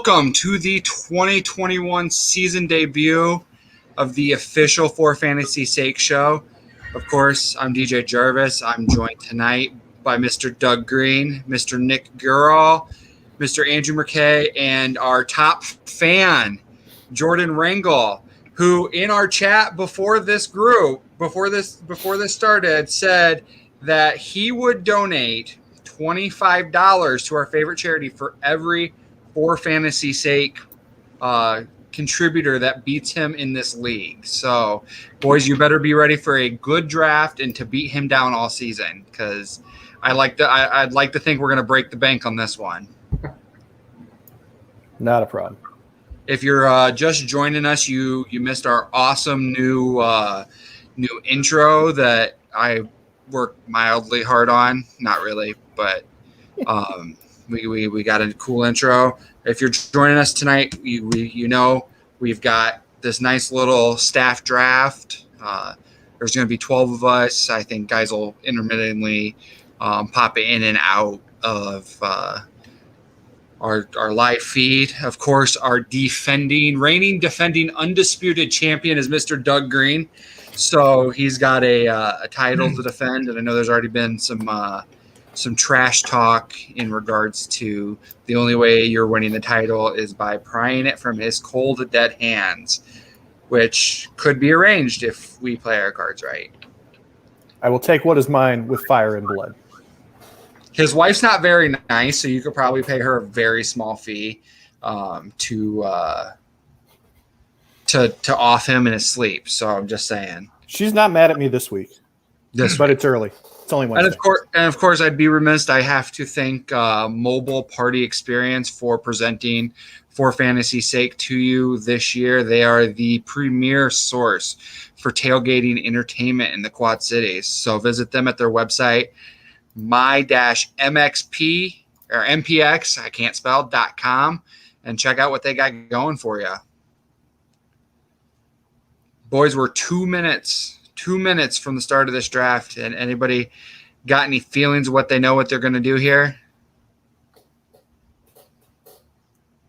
Welcome to the 2021 season debut of the official For Fantasy Sake show. Of course, I'm DJ Jarvis. I'm joined tonight by Mr. Doug Green, Mr. Nick Gurall, Mr. Andrew McKay, and our top fan, Jordan Rangel, who in our chat before this started, said that he would donate $25 to our favorite charity for every For Fantasy Sake contributor that beats him in this league. So, boys, you better be ready for a good draft and to beat him down all season, because I'd like to think we're going to break the bank on this one. Not a problem. If you're just joining us, you missed our awesome new intro that I worked mildly hard on. Not really, but we got a cool intro. If you're joining us tonight, we've got this nice little staff draft. There's going to be 12 of us. I think guys will intermittently pop in and out of our live feed. Of course, our reigning defending undisputed champion is Mr. Doug Green. So he's got a title to defend, and I know there's already been some trash talk in regards to the only way you're winning the title is by prying it from his cold, dead hands, which could be arranged if we play our cards right. I will take what is mine with fire and blood. His wife's not very nice, so you could probably pay her a very small fee to off him in his sleep. So I'm just saying. She's not mad at me this week. But it's early. It's only Wednesday. And of course, I'd be remiss. I have to thank Mobile Party Xperiance for presenting For Fantasy Sake to you this year. They are the premier source for tailgating entertainment in the Quad Cities. So visit them at their website, my-mxp or mpx, I can't spell, .com, and check out what they got going for you. Boys, we're 2 minutes from the start of this draft, and anybody got any feelings of what they know what they're going to do here?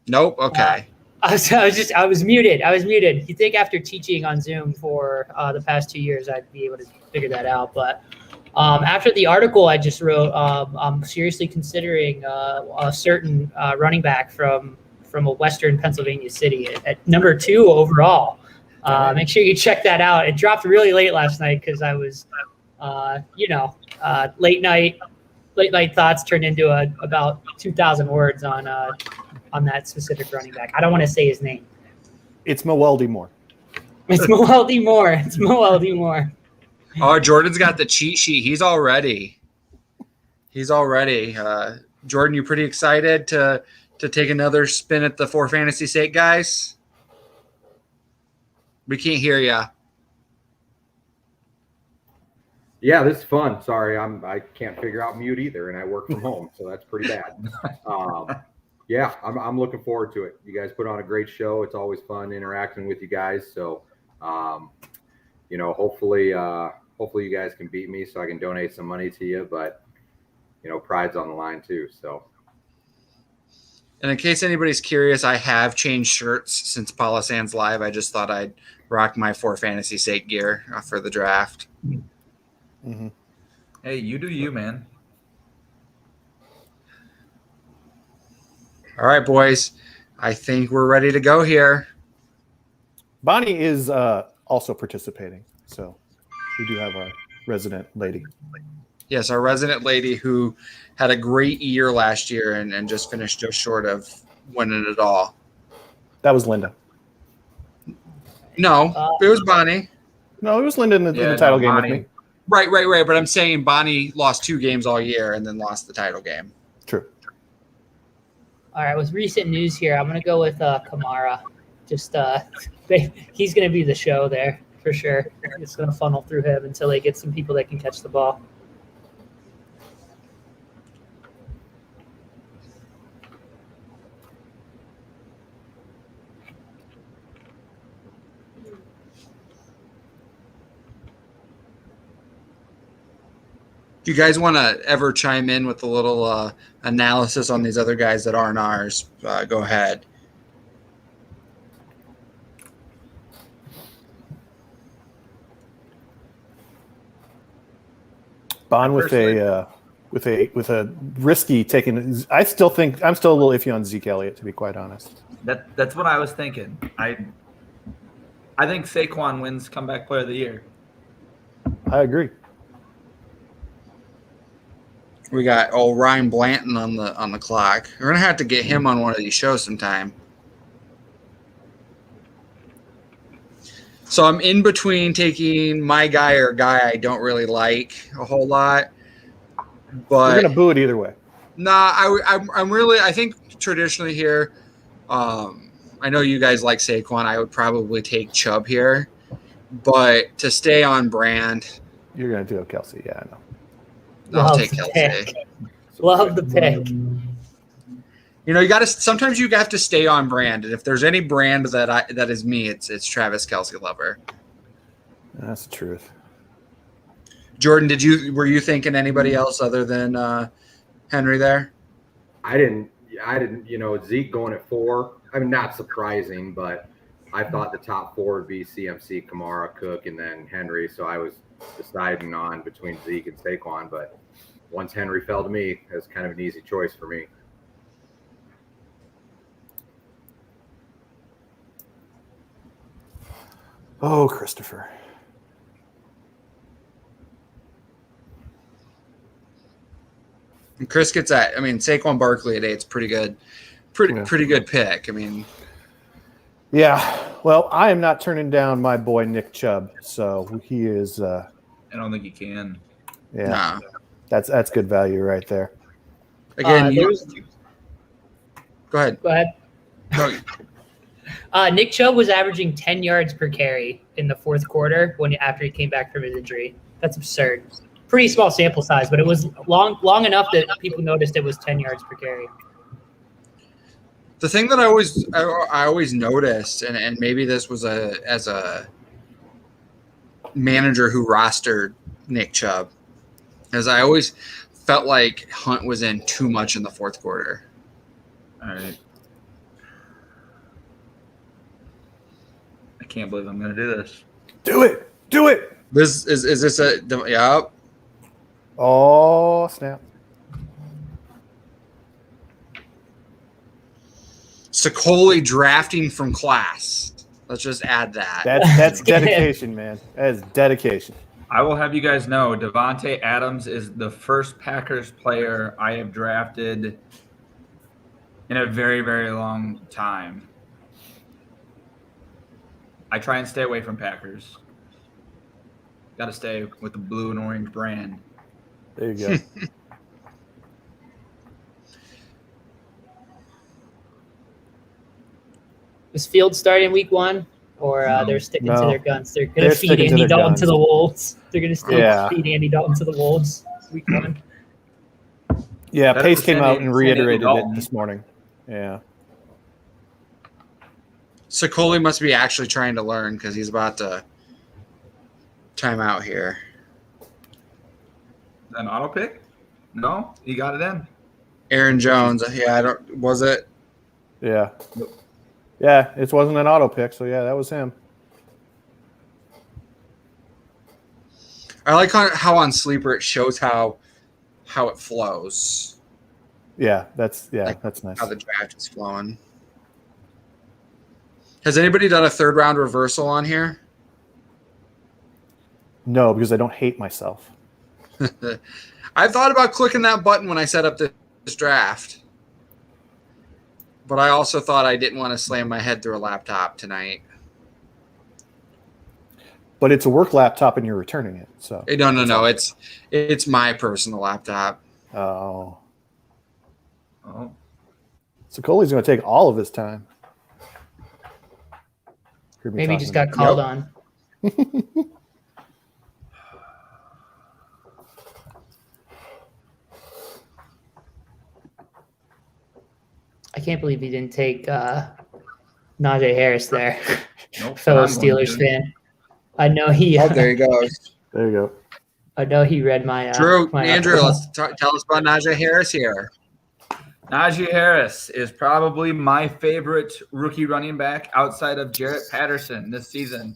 Nope. Okay. I was muted. You think after teaching on Zoom for the past 2 years, I'd be able to figure that out. But after the article I just wrote, I'm seriously considering a certain running back from a Western Pennsylvania city at number 2 overall. Make sure you check that out. It dropped really late last night because I was, late night thoughts turned into about 2,000 words on that specific running back. I don't want to say his name. It's Meweldy Moore. It's Meweldy Moore. Oh, Jordan's got the cheat sheet. He's all ready. Jordan, you pretty excited to take another spin at the For Fantasy Sake guys? We can't hear you. Yeah, this is fun. Sorry, I can't figure out mute either, and I work from home, so that's pretty bad. Yeah, I'm looking forward to it. You guys put on a great show. It's always fun interacting with you guys. So, hopefully you guys can beat me so I can donate some money to you. But pride's on the line too. So. And in case anybody's curious, I have changed shirts since Paula Sands Live. I just thought I'd rock my For Fantasy Sake gear for the draft. Mm-hmm. Hey, you do you, man. All right, boys. I think we're ready to go here. Bonnie is also participating, so we do have our resident lady. Yes, our resident lady who had a great year last year and just finished just short of winning it all. That was Linda. No, it was Bonnie. No, it was Linda in the title game with me. Right. But I'm saying Bonnie lost 2 games all year and then lost the title game. True. All right, with recent news here, I'm going to go with Kamara. Just he's going to be the show there for sure. It's going to funnel through him until they get some people that can catch the ball. Do you guys want to ever chime in with a little analysis on these other guys that aren't ours? Go ahead. Bond with a risky taking. I still think I'm still a little iffy on Zeke Elliott, to be quite honest. That's what I was thinking. I think Saquon wins comeback player of the year. I agree. We got Ryan Blanton on the clock. We're gonna have to get him on one of these shows sometime. So I'm in between taking my guy or a guy I don't really like a whole lot, but We're gonna boo it either way. Nah, I think traditionally here, I know you guys like Saquon. I would probably take Chubb here, but to stay on brand, You're gonna do Kelsey, yeah, I know. I'll take Kelsey. Love the pick. You know, sometimes you have to stay on brand, and if there's any brand that is me, it's Travis Kelsey lover. That's the truth. Jordan, were you thinking anybody else other than Henry there? I didn't. You know, Zeke going at 4. I mean, not surprising, but I thought the top 4 would be CMC, Kamara, Cook, and then Henry. So I was deciding on between Zeke and Saquon. But once Henry fell to me, it was kind of an easy choice for me. Oh, Christopher. And Chris gets that. I mean, Saquon Barkley at 8 is pretty good. Pretty good pick. I mean, yeah. Well, I am not turning down my boy Nick Chubb, so he is. I don't think he can. Yeah, nah. that's good value right there. Again, go ahead. Go ahead. No, Nick Chubb was averaging 10 yards per carry in the fourth quarter after he came back from his injury. That's absurd. Pretty small sample size, but it was long enough that people noticed it was 10 yards per carry. the thing that I always noticed, and maybe this was as a manager who rostered Nick Chubb, is I always felt like Hunt was in too much in the fourth quarter. All right. I can't believe I'm going to do this. Do it. This is this a yeah? Oh, snap. Sicoli drafting from class. Let's just add that. That's dedication, man. That is dedication. I will have you guys know Devontae Adams is the first Packers player I have drafted in a very, very long time. I try and stay away from Packers. Got to stay with the blue and orange brand. There you go. Was Fields starting week 1, or they're sticking to their guns? They're going to feed Andy Dalton to the Wolves. They're going to feed Andy Dalton to the Wolves week 1. Yeah, Pace came out and reiterated it this morning. Yeah. Sicoli must be actually trying to learn because he's about to time out here. An auto pick? No, he got it in. Aaron Jones. Yeah, was it? Yeah. Yeah, it wasn't an auto pick, so yeah, that was him. I like how on Sleeper it shows how it flows. Yeah, that's nice. How the draft is flowing. Has anybody done a third round reversal on here? No, because I don't hate myself. I thought about clicking that button when I set up this draft. But I also thought I didn't want to slam my head through a laptop tonight. But it's a work laptop and you're returning it. So No. It's my personal laptop. Oh. Sicoli's going to take all of his time. Maybe he just got called on. I can't believe he didn't take Najee Harris there. Nope, Fellow Steelers fan. I know he. Oh, there he goes. There you go. I know he read my. Drew, my Andrew, let's tell us about Najee Harris here. Najee Harris is probably my favorite rookie running back outside of Jarrett Patterson this season.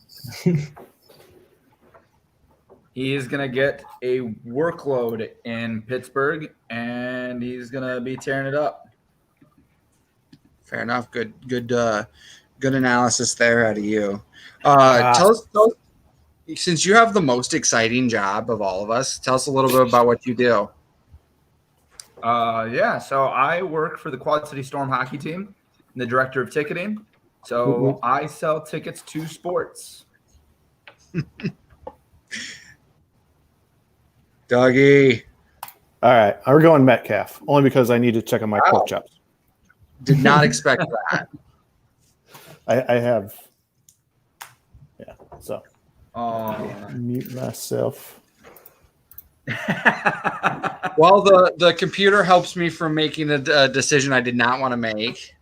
He's going to get a workload in Pittsburgh, and he's going to be tearing it up. Fair enough. Good analysis there out of you. Tell us, since you have the most exciting job of all of us, tell us a little bit about what you do. So I work for the Quad City Storm hockey team, and the director of ticketing. So I sell tickets to sports. Dougie. All right, we're going Metcalf only because I need to check on my pork chops. Did not expect that. I have. Yeah. So. Oh. Mute myself. Well, the computer helps me from making a decision I did not want to make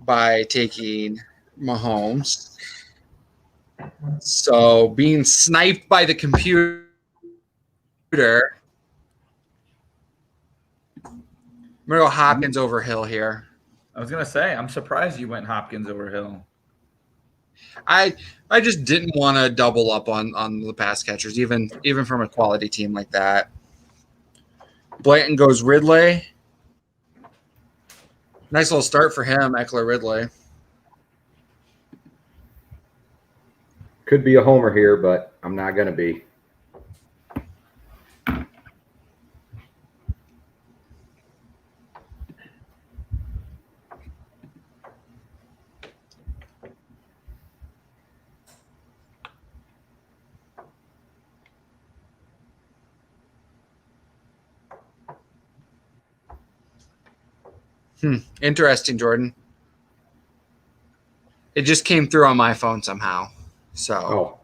by taking Mahomes. So being sniped by the computer. I'm going to go Hopkins over Hill here. I was going to say, I'm surprised you went Hopkins over Hill. I just didn't want to double up on the pass catchers, even from a quality team like that. Blanton goes Ridley. Nice little start for him, Eckler Ridley. Could be a homer here, but I'm not going to be. Interesting, Jordan. It just came through on my phone somehow. So,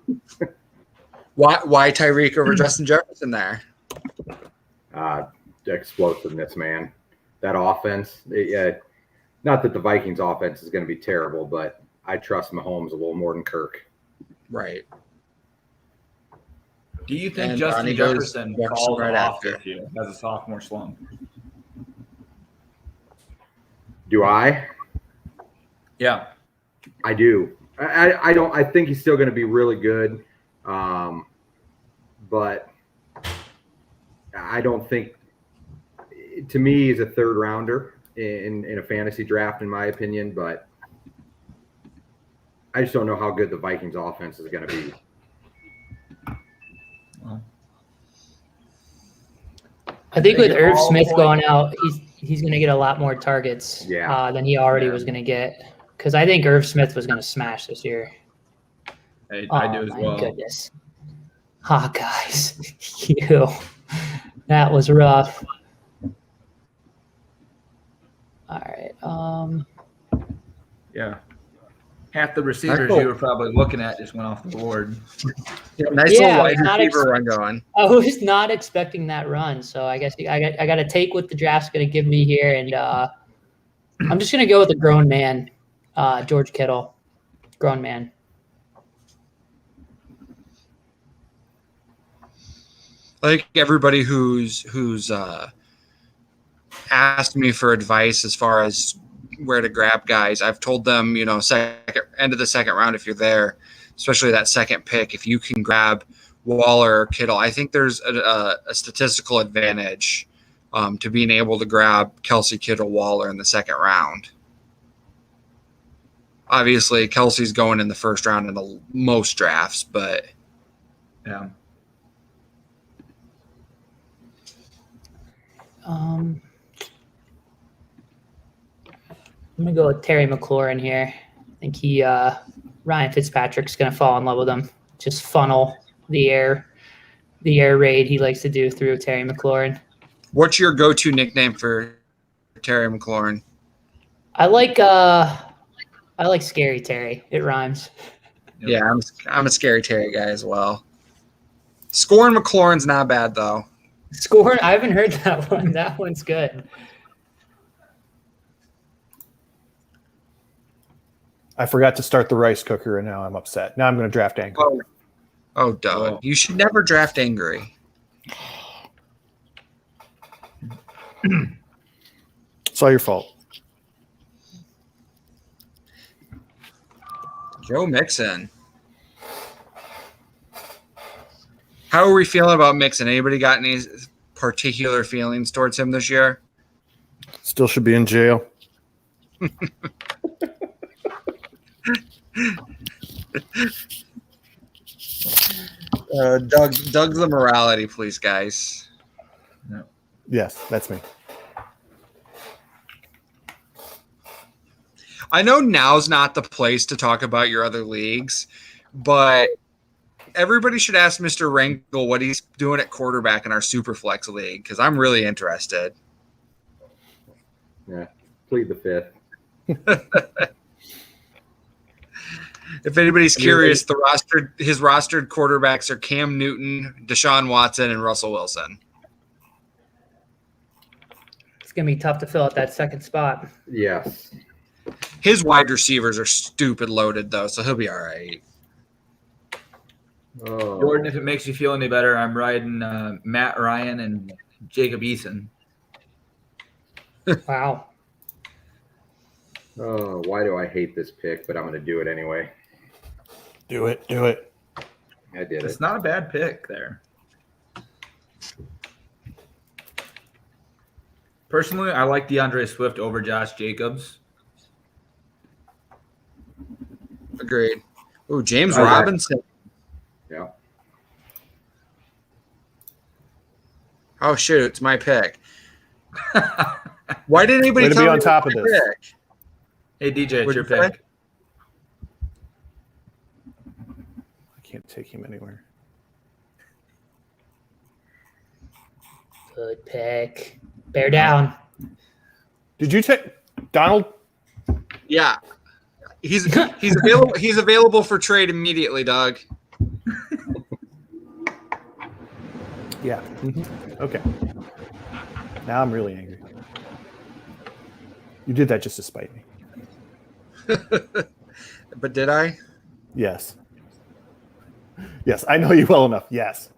why Tyreek over Justin Jefferson there? Explosiveness, man. That offense. Not that the Vikings offense is going to be terrible, but I trust Mahomes a little more than Kirk. Right. Do you think And Justin Jefferson falls right off after this year as a sophomore slump? Do I? Yeah. I do. I don't. I think he's still going to be really good, but I don't think. To me, he's a third rounder in a fantasy draft, in my opinion. But I just don't know how good the Vikings offense is going to be. I think with Irv Smith going out, he's going to get a lot more targets than he already was going to get. Because I think Irv Smith was going to smash this year. I do as well. My goodness. Guys. That was rough. All right. Yeah. Half the receivers you were probably looking at just went off the board. Nice little wide receiver run going. I was not expecting that run, so I guess I got to take what the draft's going to give me here, and I'm just going to go with a grown man, George Kittle, grown man. I think everybody who's asked me for advice as far as where to grab guys, I've told them, end of the second round if you're there, especially that second pick, if you can grab Waller or Kittle, I think there's a statistical advantage to being able to grab Kelsey, Kittle, Waller in the second round. Obviously, Kelsey's going in the first round in the most drafts, but yeah. I'm going to go with Terry McLaurin here. I think Ryan Fitzpatrick's going to fall in love with him. Just funnel the air raid he likes to do through Terry McLaurin. What's your go-to nickname for Terry McLaurin? I like Scary Terry. It rhymes. Yeah, I'm a Scary Terry guy as well. Scoring McLaurin's not bad though. Scoring, I haven't heard that one. That one's good. I forgot to start the rice cooker, and now I'm upset. Now I'm going to draft angry. Oh, Doug. You should never draft angry. It's all your fault. Joe Mixon. How are we feeling about Mixon? Anybody got any particular feelings towards him this year? Still should be in jail. Doug's the morality, please, guys. No. Yes, that's me. I know now's not the place to talk about your other leagues, but everybody should ask Mr. Rangel what he's doing at quarterback in our Superflex league because I'm really interested. Yeah, plead the fifth. If anybody's curious, his rostered quarterbacks are Cam Newton, Deshaun Watson, and Russell Wilson. It's gonna be tough to fill out that second spot. Yes. His wide receivers are stupid loaded though, so he'll be all right. Oh. Jordan, if it makes you feel any better, I'm riding Matt Ryan and Jacob Eason. Wow. Oh, why do I hate this pick? But I'm going to do it anyway. Do it. Do it. I did It's it. not a bad pick there. Personally, I like DeAndre Swift over Josh Jacobs. Agreed. Ooh, James Okay. Robinson. Yeah. Oh shoot, it's my pick. Why didn't anybody Way to tell be me on it top was of my this. pick? Hey, DJ, it's What'd your you say? pick. I can't take him anywhere. Good pick. Bear down. Did you take Donald? Yeah. He's available. He's available for trade immediately, Doug. Yeah. Okay. Now I'm really angry. You did that just to spite me. But did I? Yes. Yes, I know you well enough. Yes.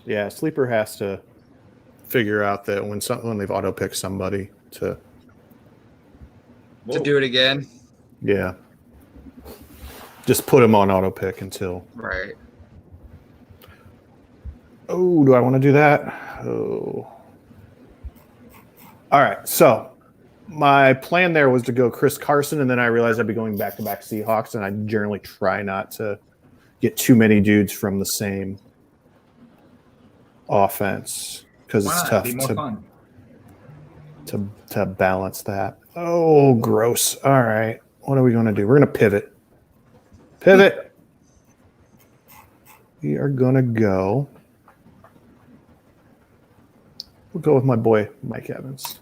Yeah, Sleeper has to figure out that when they've auto picked somebody to To do it again? yeah, just put them on auto pick until. Right. Oh, do I want to do that? Oh. All right. So my plan there was to go Chris Carson, and then I realized I'd be going back-to-back Seahawks, and I generally try not to get too many dudes from the same offense because Why it's not? tough Be more fun. to balance that. Oh, gross. All right. What are we going to do? We're going to pivot. Pivot. We are going to go. We'll go with my boy, Mike Evans.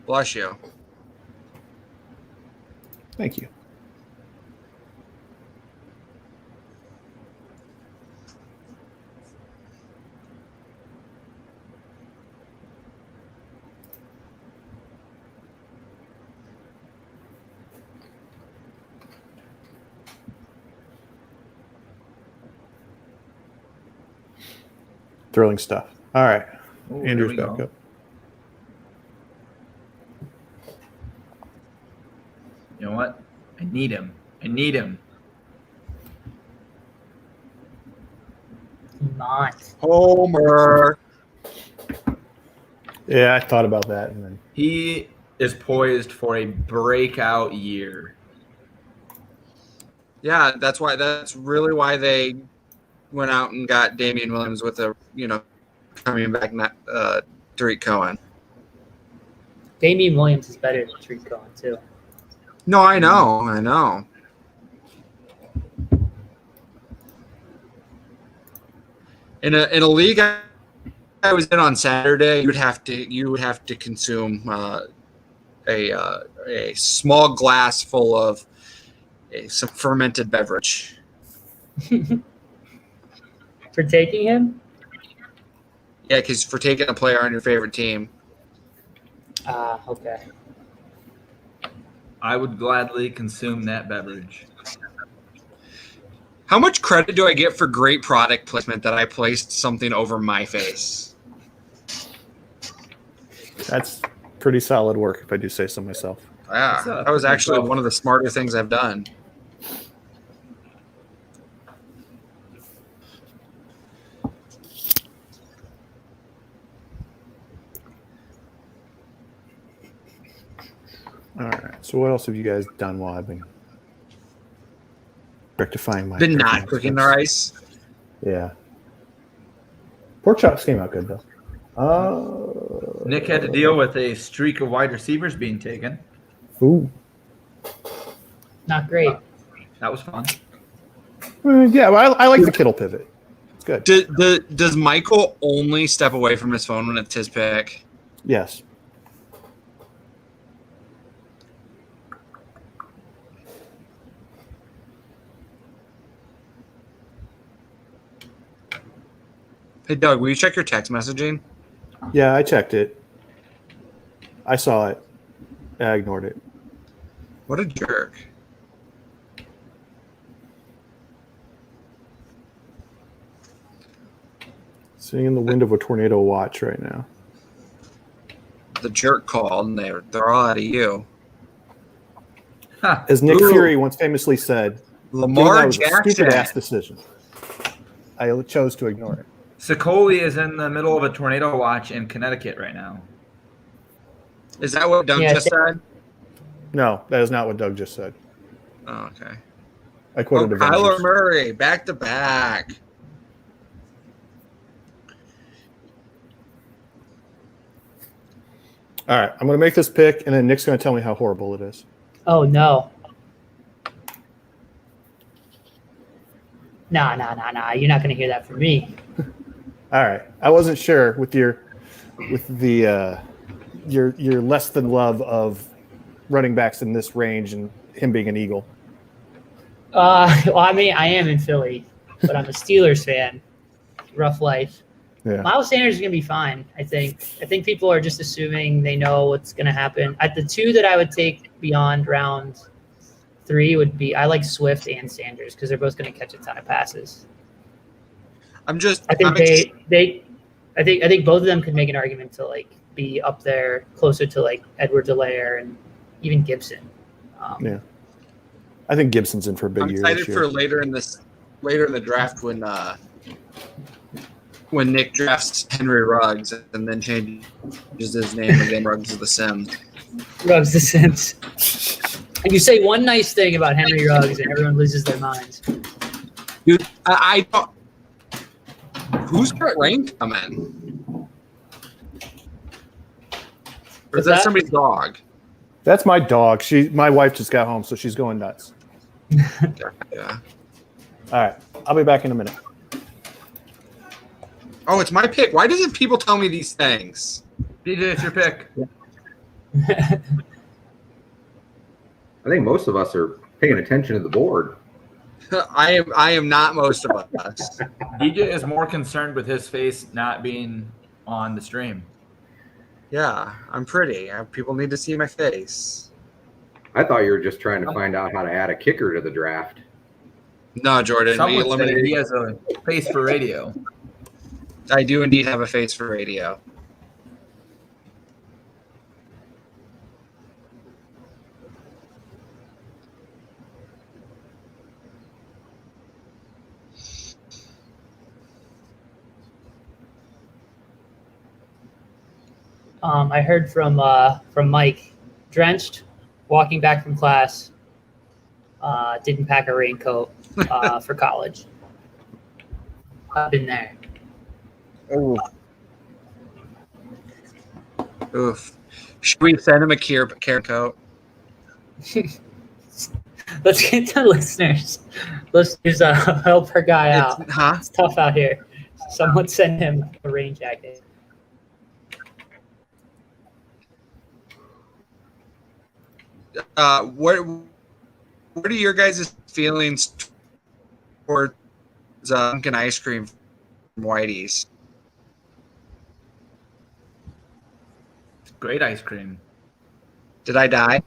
Bless you. Thank you. Thrilling stuff. All right. Ooh, Andrew's here we back go. up. You know what? I need him. I need him. Not. Homer. Yeah, I thought about that. And then He is poised for a breakout year. Yeah, that's really why they went out and got Damian Williams with coming back Tariq Cohen. Damian Williams is better than Tariq Cohen too. No, I know. In a league I was in on Saturday, you would have to consume a small glass full of some fermented beverage. For taking him? Yeah, because for taking a player on your favorite team. Okay. I would gladly consume that beverage. How much credit do I get for great product placement that I placed something over my face? That's pretty solid work, if I do say so myself. Yeah, that was actually one of the smarter things I've done. All right. So what else have you guys done while I've been rectifying my? Been not cooking the rice. Yeah. Pork chops came out good though. Nick had to deal with a streak of wide receivers being taken. Ooh. Not great. That was fun. Yeah, well, I like the Kittle pivot. It's good. Does Michael only step away from his phone when it's his pick? Yes. Hey, Doug, will you check your text messaging? Yeah, I checked it. I saw it. I ignored it. What a jerk. Sitting in the wind of a tornado watch right now. The jerk called, and they're all out of you. Huh. As Nick Ooh. Fury once famously said, Lamar that was a Jackson. stupid ass decision. I chose to ignore it. Sicoli is in the middle of a tornado watch in Connecticut right now. Is that what Doug just said? No, that is not what Doug just said. Oh, okay. I quoted Kyler Avengers. Murray, back to back. All right, I'm going to make this pick, and then Nick's going to tell me how horrible it is. Oh no. Nah. You're not gonna hear that from me. All right, I wasn't sure with your less than love of running backs in this range and him being an Eagle. Well, I mean, I am in Philly, but I'm a Steelers fan. Rough life. Yeah. Miles Sanders is gonna be fine. I think people are just assuming they know what's gonna happen. At the two that I would take beyond round 3 would be I like Swift and Sanders because they're both gonna catch a ton of passes. I think both of them could make an argument to like be up there closer to like Edwards-Helaire and even Gibson. Yeah. I think Gibson's in for a big I'm year. excited this year. for later in the draft when Nick drafts Henry Ruggs and then changes his name again, Ruggs of the Sims. Ruggs the Sims. And you say one nice thing about Henry Ruggs and everyone loses their minds. Dude, I don't. Who's got rain coming? Or is that somebody's dog? That's my dog. My wife just got home, so she's going nuts. Yeah. All right, I'll be back in a minute. Oh, it's my pick. Why doesn't people tell me these things? DJ, it's your pick. I think most of us are paying attention to the board. I am not most of us. DJ is more concerned with his face not being on the stream. Yeah, I'm pretty. People need to see my face. I thought you were just trying to find out how to add a kicker to the draft. No, Jordan. Some We would say eliminated. he has a face for radio. I do indeed have a face for radio. I heard from Mike, drenched, walking back from class, didn't pack a raincoat for college. I've been there. Oof. Should we send him a care coat? Let's get to listeners. Listeners, help her guy out. It's tough out here. Someone send him a rain jacket. What are your guys' feelings towards Dunkin' ice cream from Whitey's? Great ice cream. Did I die?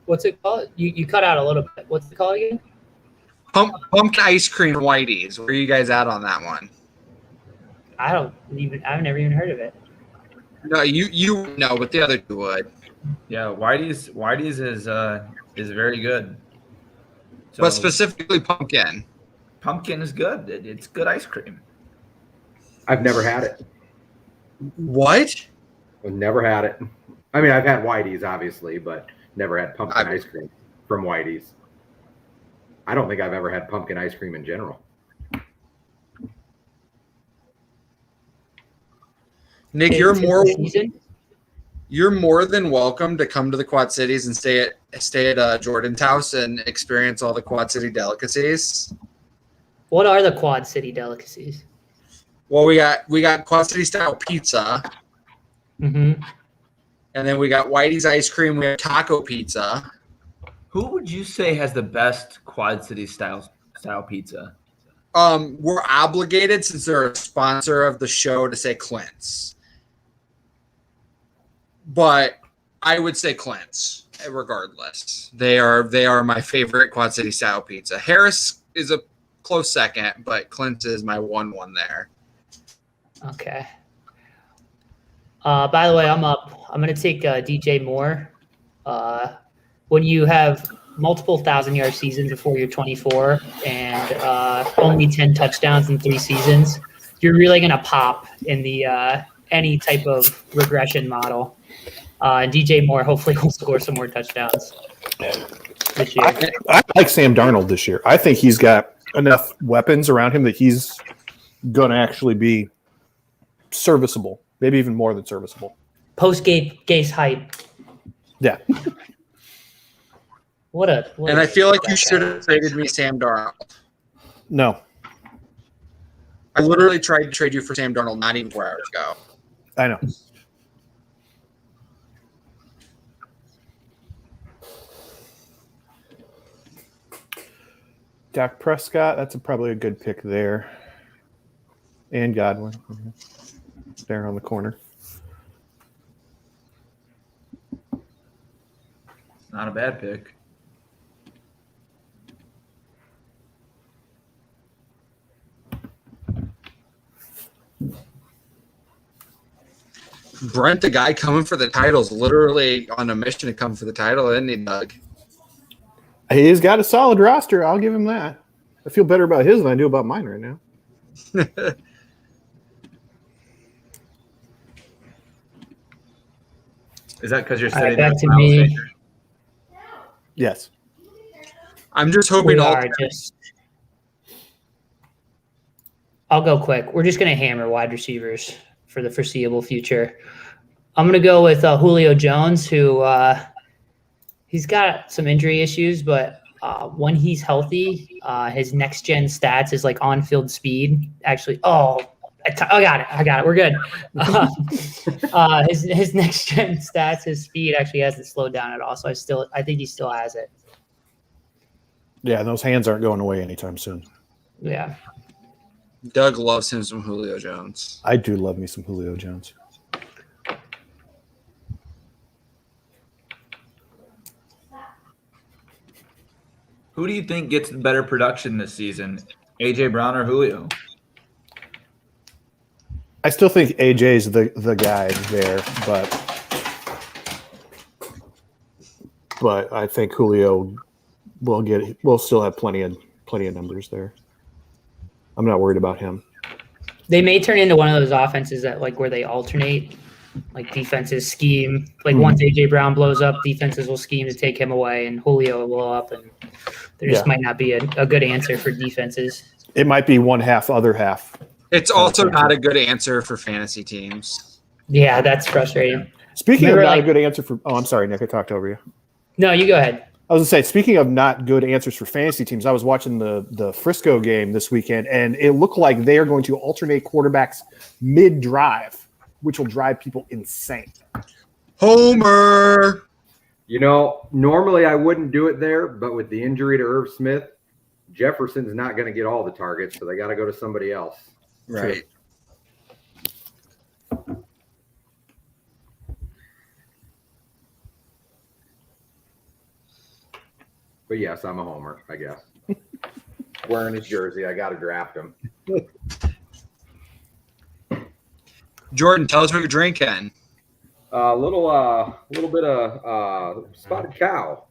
What's it called? You cut out a little bit. What's it called again? Pumpkin ice cream Whitey's. Where are you guys at on that one? I've never even heard of it. No, you know, but the other two would. Yeah, Whitey's is very good. So But specifically pumpkin. pumpkin is good. It's good ice cream. I've never had it. What? I've never had it. I mean, I've had Whitey's, obviously, but never had pumpkin ice cream from Whitey's. I don't think I've ever had pumpkin ice cream in general. Nick, It's you're more than welcome to come to the Quad Cities and stay at Jordan's house and experience all the Quad City delicacies. What are the Quad City delicacies? Well, we got Quad City style pizza, Mm-hmm. and then we got Whitey's ice cream. We have taco pizza. Who would you say has the best Quad City style pizza? We're obligated, since they're a sponsor of the show, to say Clint's. But I would say Clint's, regardless. They are my favorite Quad City style pizza. Harris is a close second, but Clint's is my one there. Okay. By the way, I'm up. I'm going to take DJ Moore. When you have multiple 1,000-yard seasons before you're 24 and only 10 touchdowns in 3 seasons, you're really going to pop in the any type of regression model. DJ Moore hopefully will score some more touchdowns this year. I like Sam Darnold this year. I think he's got enough weapons around him that he's going to actually be serviceable, maybe even more than serviceable. Post-Gase hype. Yeah. And I feel like you should have traded me Sam Darnold. No. I literally tried to trade you for Sam Darnold not even 4 hours ago. I know. Dak Prescott, that's probably a good pick there. And Godwin. There on the corner. Not a bad pick. Brent, the guy coming for the title, is literally on a mission to come for the title, isn't he, Doug? He's got a solid roster. I'll give him that. I feel better about his than I do about mine right now. Is that because you're All right, sitting back there? to me. Yes. I'm just hoping I'll go quick. We're just going to hammer wide receivers for the foreseeable future. I'm going to go with Julio Jones, who he's got some injury issues, but when he's healthy, his next-gen stats is like on-field speed. Actually, I got it. We're good. His next-gen stats, his speed actually hasn't slowed down at all. So I think he still has it. Yeah, those hands aren't going away anytime soon. Yeah. Doug loves him some Julio Jones. I do love me some Julio Jones. Who do you think gets the better production this season, AJ Brown or Julio? I still think AJ's the guy there, but I think Julio will still have plenty of numbers there. I'm not worried about him. They may turn into one of those offenses that like where they alternate, like defenses scheme. Like once AJ Brown blows up, defenses will scheme to take him away, and Julio will blow up, and there just might not be a good answer for defenses. It might be one half, other half. It's also not a good answer for fantasy teams. Yeah, that's frustrating. Speaking of not a good answer for – I'm sorry, Nick, I talked over you. No, you go ahead. I was going to say, speaking of not good answers for fantasy teams, I was watching the Frisco game this weekend, and it looked like they are going to alternate quarterbacks mid-drive, which will drive people insane. Homer! You know, normally I wouldn't do it there, but with the injury to Irv Smith, Jefferson's not going to get all the targets, so they got to go to somebody else. Right. But yes, I'm a homer, I guess. Wearing his jersey, I got to draft him. Jordan, tell us what you're drinking. A little bit of spotted cow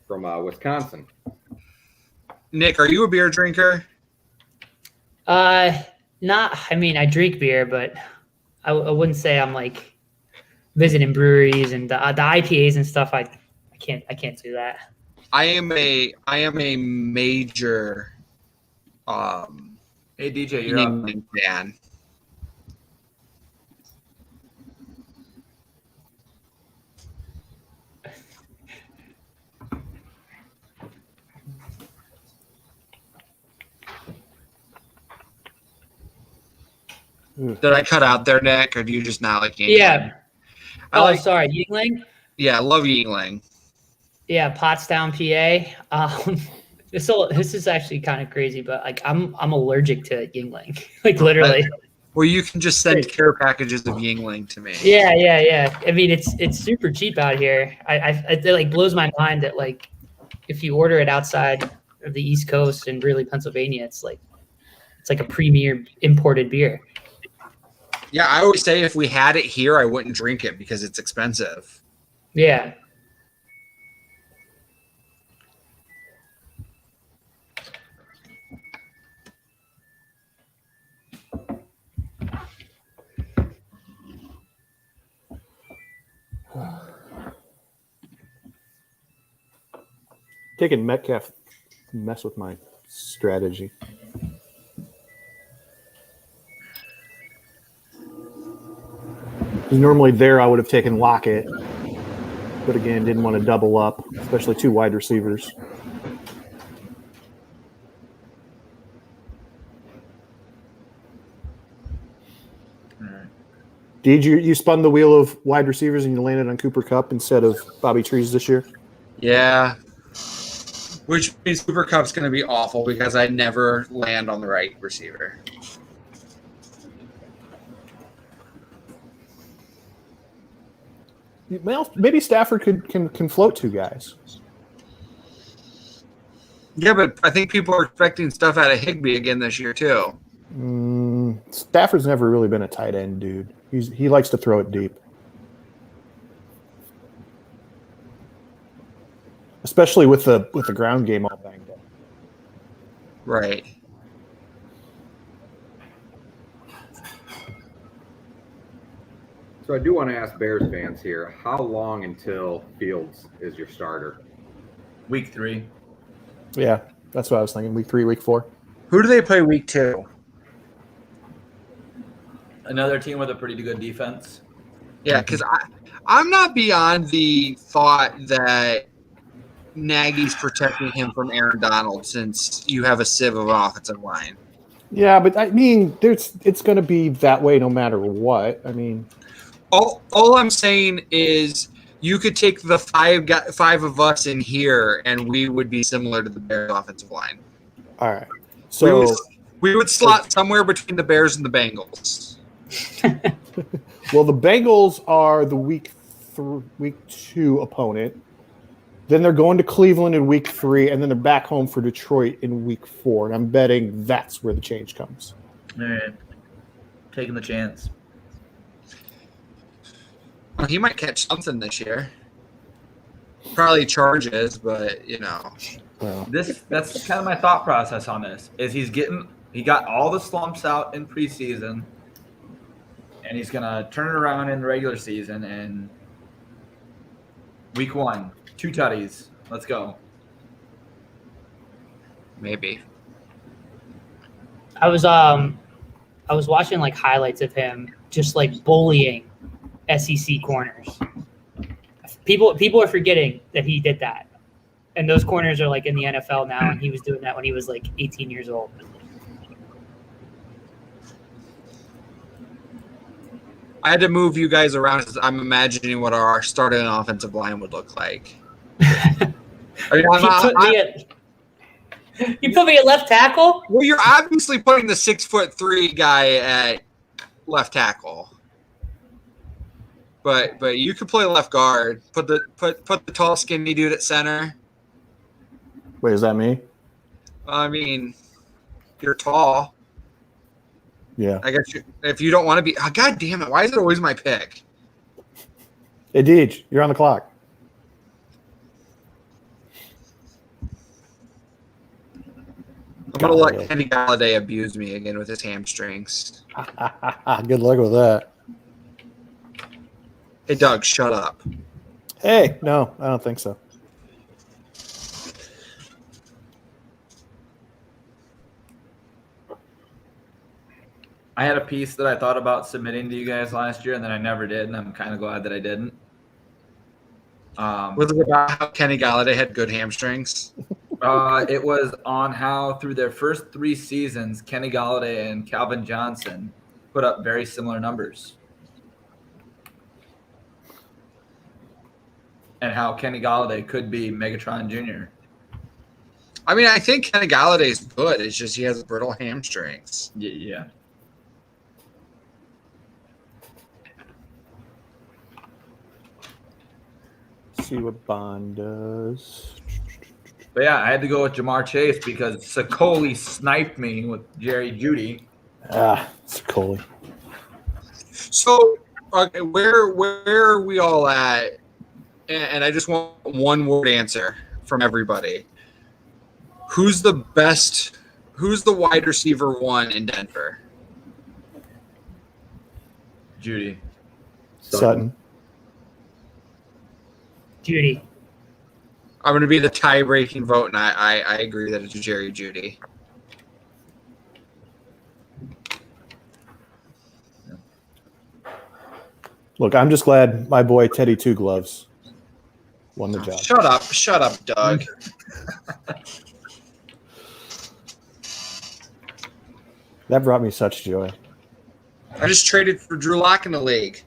from Wisconsin. Nick, are you a beer drinker? Not. I mean, I drink beer, but I wouldn't say I'm like visiting breweries and the IPAs and stuff. I can't do that. I am a major Hey DJ, New you're up. England fan. Did I cut out there, Nick, or do you just not like Yingling? Yeah. Sorry, Yingling. Yeah, I love Yingling. Yeah, Pottstown, PA. This is actually kind of crazy, but like I'm allergic to Yingling, like literally. Well, you can just send care packages of Yingling to me. Yeah. I mean, it's super cheap out here. It like blows my mind that like if you order it outside of the East Coast and really Pennsylvania, it's like a premier imported beer. Yeah, I always say if we had it here, I wouldn't drink it because it's expensive. Yeah. Taking Metcalf mess with my strategy. Normally there I would have taken Lockett, but again didn't want to double up, especially two wide receivers. Did you spun the wheel of wide receivers and you landed on Cooper Kupp instead of Bobby Trees this year? Yeah. Which means Cooper Kupp's going to be awful because I never land on the right receiver. Maybe Stafford can float two guys. Yeah, but I think people are expecting stuff out of Higbee again this year too. Stafford's never really been a tight end dude. He likes to throw it deep, especially with the ground game all banged up. Right. So I do want to ask Bears fans here, how long until Fields is your starter? Week 3. Yeah, that's what I was thinking. Week 3, week 4. Who do they play week 2? Another team with a pretty good defense. Yeah, because I'm not beyond the thought that Nagy's protecting him from Aaron Donald since you have a sieve of an offensive line. Yeah, but I mean, it's going to be that way no matter what. I mean, all I'm saying is you could take the five of us in here, and we would be similar to the Bears offensive line. All right, so we would slot somewhere between the Bears and the Bengals. Well, the Bengals are the week 2 opponent. Then they're going to Cleveland in week 3, and then they're back home for Detroit in week 4. And I'm betting that's where the change comes. All right. Taking the chance. Well, he might catch something this year. Probably charges, but Well, That's kind of my thought process on this. Is he got all the slumps out in preseason, and he's gonna turn it around in the regular season. And week 1, 2 tutties. Let's go. maybe. I was watching like highlights of him just like bullying SEC corners. People are forgetting that he did that. And those corners are like in the NFL now, and he was doing that when he was like 18 years old. I had to move you guys around because I'm imagining what our starting offensive line would look like. I mean, You put me at left tackle? well, you're obviously putting the 6'3" guy at left tackle. But you could play left guard. Put the tall, skinny dude at center. Wait, is that me? I mean, you're tall. Yeah. I guess if you don't want to be. Oh, God damn it! Why is it always my pick? Hey, Deej, you're on the clock. I'm gonna let Kenny Galladay abuse me again with his hamstrings. Good luck with that. Hey, Doug, shut up. Hey, no, I don't think so. I had a piece that I thought about submitting to you guys last year, and then I never did, and I'm kind of glad that I didn't. Was it about how Kenny Galladay had good hamstrings? It was on how through their first 3 seasons, Kenny Galladay and Calvin Johnson put up very similar numbers. And how Kenny Galladay could be Megatron Jr. I mean, I think Kenny Galladay's good. It's just he has brittle hamstrings. Yeah. See what Bond does. But yeah, I had to go with Jamar Chase because Sicoli sniped me with Jerry Jeudy. It's Coley. So, okay, where are we all at? And I just want one word answer from everybody. Who's the best? Who's the wide receiver 1 in Denver? Jeudy. Sutton. Judy. I'm going to be the tie-breaking vote, and I agree that it's Jerry Jeudy. Look, I'm just glad my boy Teddy Two Gloves won the job. Shut up, Doug. That brought me such joy. I just traded for Drew Lock in the league.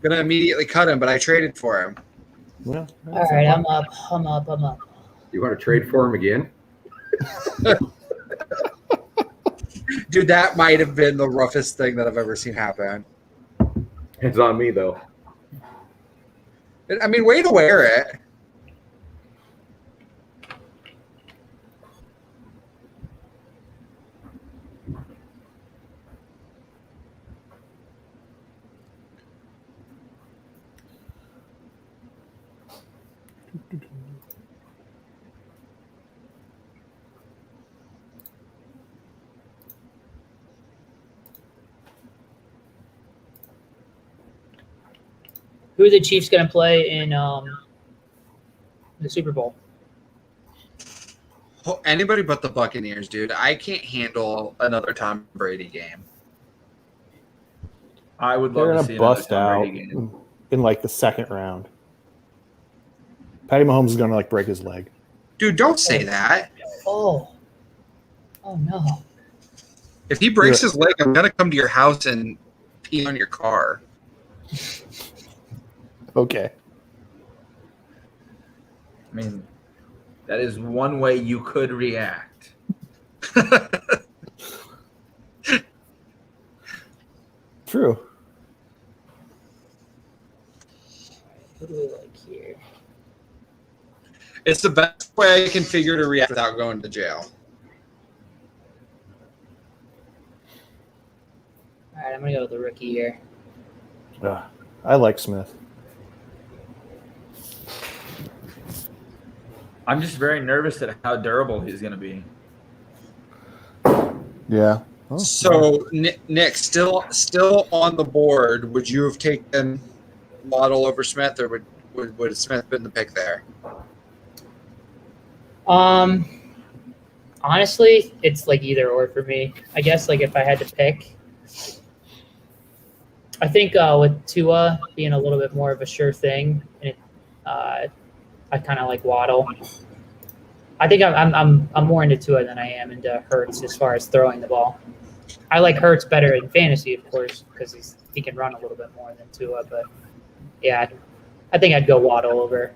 Gonna immediately cut him, but I traded for him. Well, All right, I'm up. You want to trade for him again? Dude, that might have been the roughest thing that I've ever seen happen. It's on me, though. I mean, way to wear it. Who are the Chiefs going to play in the Super Bowl? Anybody but the Buccaneers, dude. I can't handle another Tom Brady game. I would they're love to gonna see bust another Tom out Brady game. in like the second round. Patty Mahomes is gonna like break his leg. Dude, don't say that. Oh no. If he breaks his leg, I'm gonna come to your house and pee on your car. Okay. I mean, that is one way you could react. True. What do we like here? It's the best way I can figure to react without going to jail. All right, I'm going to go with the rookie here. I like Smith. I'm just very nervous at how durable he's going to be. Yeah. Oh, So, Nick, still on the board, would you have taken Waddle over Smith, or would Smith been the pick there? Honestly, it's like either or for me. I guess like if I had to pick, I think with Tua being a little bit more of a sure thing, and I kind of like Waddle. I think I'm more into Tua than I am into Hurts as far as throwing the ball. I like Hurts better in fantasy, of course, because he can run a little bit more than Tua. But yeah, I think I'd go Waddle over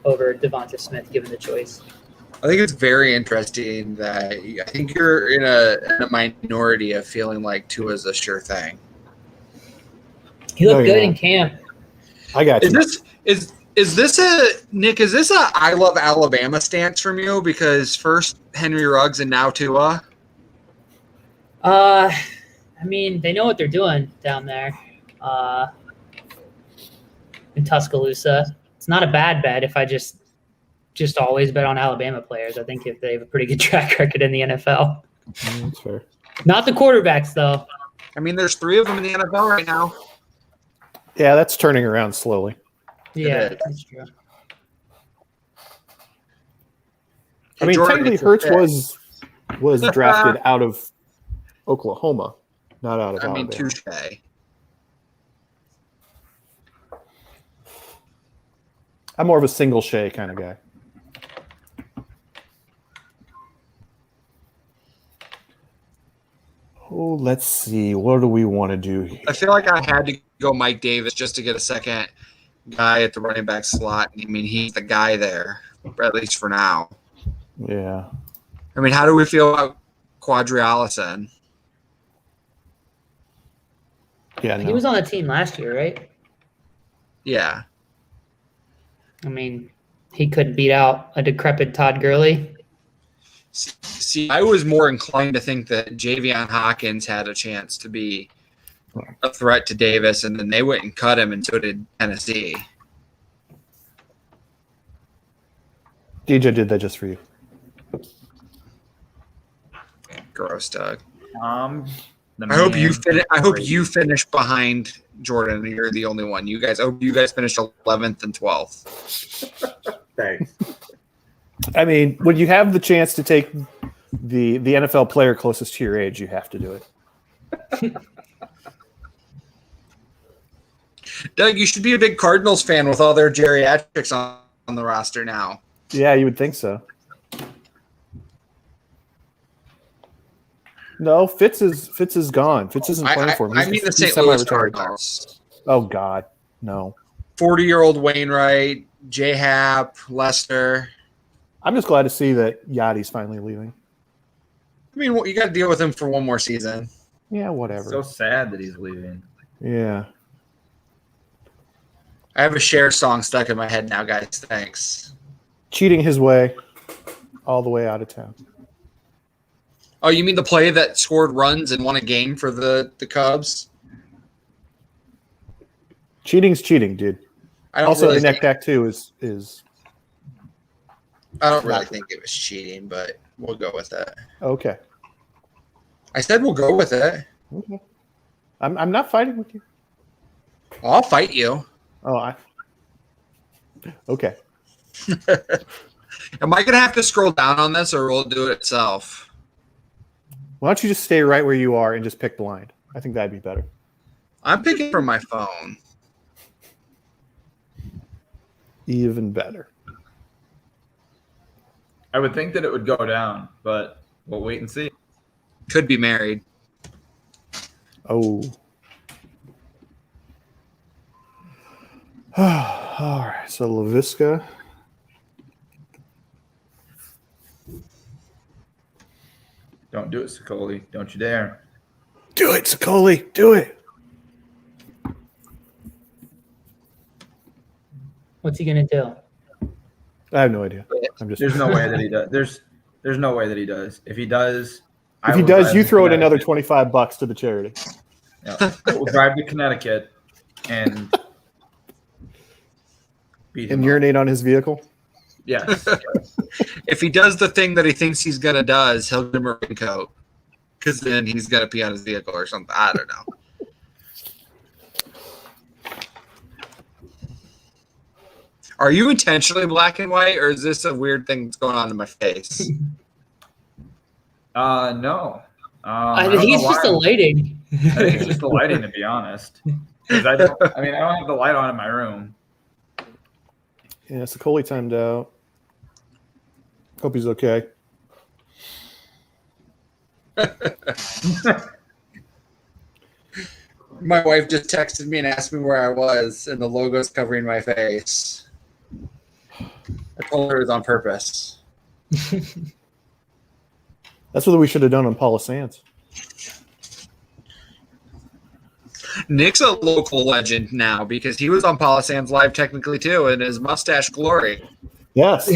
Devonta Smith given the choice. I think it's very interesting that I think you're in a minority of feeling like Tua's a sure thing. He looked good in camp. I got you. Is this a Nick? Is this a I love Alabama stance from you? Because first Henry Ruggs and now Tua. I mean, they know what they're doing down there in Tuscaloosa. It's not a bad bet if I just always bet on Alabama players. I think if they have a pretty good track record in the NFL. That's fair. Not the quarterbacks, though. I mean, there's 3 of them in the NFL right now. Yeah, that's turning around slowly. Yeah, is. that's true. I mean, Jordan, technically, it's Hurts was drafted out of Oklahoma, not out of I mean, Alabama. touche. I'm more of a single Shea kind of guy. Oh, let's see. What do we want to do here? I feel like I had to go Mike Davis just to get a second guy at the running back slot. I mean, he's the guy there, at least for now. Yeah. I mean, how do we feel about Quadri Allison? Yeah, no. He was on the team last year, right? Yeah. I mean, he couldn't beat out a decrepit Todd Gurley. See, I was more inclined to think that Javion Hawkins had a chance to be a threat to Davis, and then they went and cut him, and so did Tennessee. DJ did that just for you. Gross, Doug. The I hope you man- I hope you finish behind Jordan. You're the only one. I hope you guys finished 11th and 12th. Thanks. I mean, when you have the chance to take the NFL player closest to your age, you have to do it. Doug, you should be a big Cardinals fan with all their geriatrics on the roster now. Yeah, you would think so. No, Fitz is gone. Fitz isn't playing for him. I mean the He's St. Louis semi-retired. Cardinals. Oh God, no. 40-year-old Wainwright, J. Happ, Lester. I'm just glad to see that Yachty's finally leaving. I mean, you got to deal with him for one more season. Yeah, whatever. So sad that he's leaving. Yeah. I have a Cher song stuck in my head now, guys. Thanks. Cheating his way all the way out of town. Oh, you mean the play that scored runs and won a game for the Cubs? Cheating's cheating, dude. I don't Also, really the neck think, back too is I don't really think it was cheating, but we'll go with it. okay. I said we'll go with it. Okay. I'm not fighting with you. I'll fight you. Oh, okay. Am I going to have to scroll down on this, or will it do it itself? Why don't you just stay right where you are and just pick blind? I think that'd be better. I'm picking from my phone. Even better. I would think that it would go down, but we'll wait and see. Could be married. Oh. All right. So LaVisca. Don't do it, Sicoli. Don't you dare. Do it, Sicoli. Do it. What's he gonna do? I have no idea. I'm just. There's no way that he does. There's no way that he does. If he does, If he does, you throw in another $25 to the charity. Yeah. We'll drive to Connecticut and beat him And up. urinate on his vehicle. Yes. If he does the thing that he thinks he's going to does, he'll give him a raincoat. Because then he's going to pee on his vehicle or something. I don't know. Are you intentionally black and white, or is this a weird thing that's going on in my face? No. I think it's just the lighting. I think it's just the lighting, to be honest. 'Cause I don't have the light on in my room. Yeah, Sicoli timed out. Hope he's okay. My wife just texted me and asked me where I was, and the logo's covering my face. I told her it was on purpose. That's what we should have done on Paula Sands. Nick's a local legend now because he was on Palisand's Live technically too, in his mustache glory. Yes.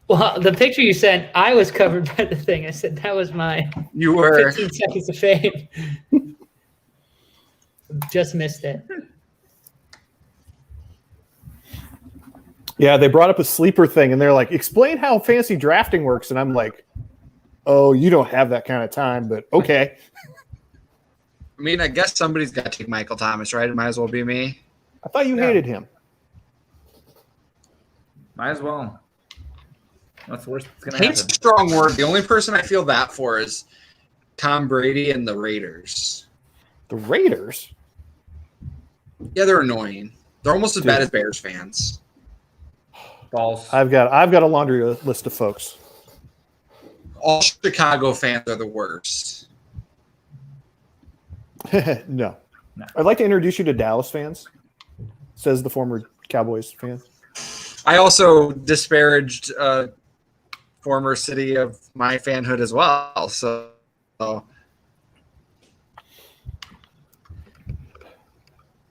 Well, the picture you sent, I was covered by the thing. I said that was my You were. 15 seconds of fame. Just missed it. Yeah, they brought up a sleeper thing, and they're like, explain how fantasy drafting works. And I'm like, oh, you don't have that kind of time, but okay. I mean, I guess somebody's got to take Michael Thomas, right? It might as well be me. I thought you hated him. Might as well. What's the worst that's going to Hate's a happen? strong word. The only person I feel that for is Tom Brady and the Raiders. The Raiders? Yeah, they're annoying. They're almost as Dude. bad as Bears fans. False. I've got a laundry list of folks. All Chicago fans are the worst. No. I'd like to introduce you to Dallas fans, says the former Cowboys fan. I also disparaged former city of my fanhood as well. So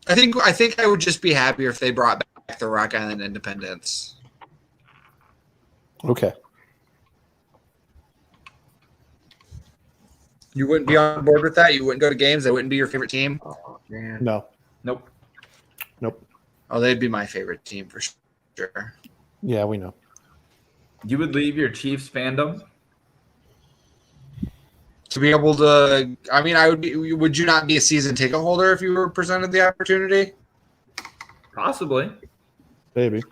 I think I would just be happier if they brought back the Rock Island Independence. Okay. You wouldn't be on board with that? You wouldn't go to games? That wouldn't be your favorite team? Oh, man. No. Nope. Oh, they'd be my favorite team for sure. Yeah, we know. You would leave your Chiefs fandom? To be able to, I mean, I would be. Would you not be a season ticket holder if you were presented the opportunity? Possibly. Maybe.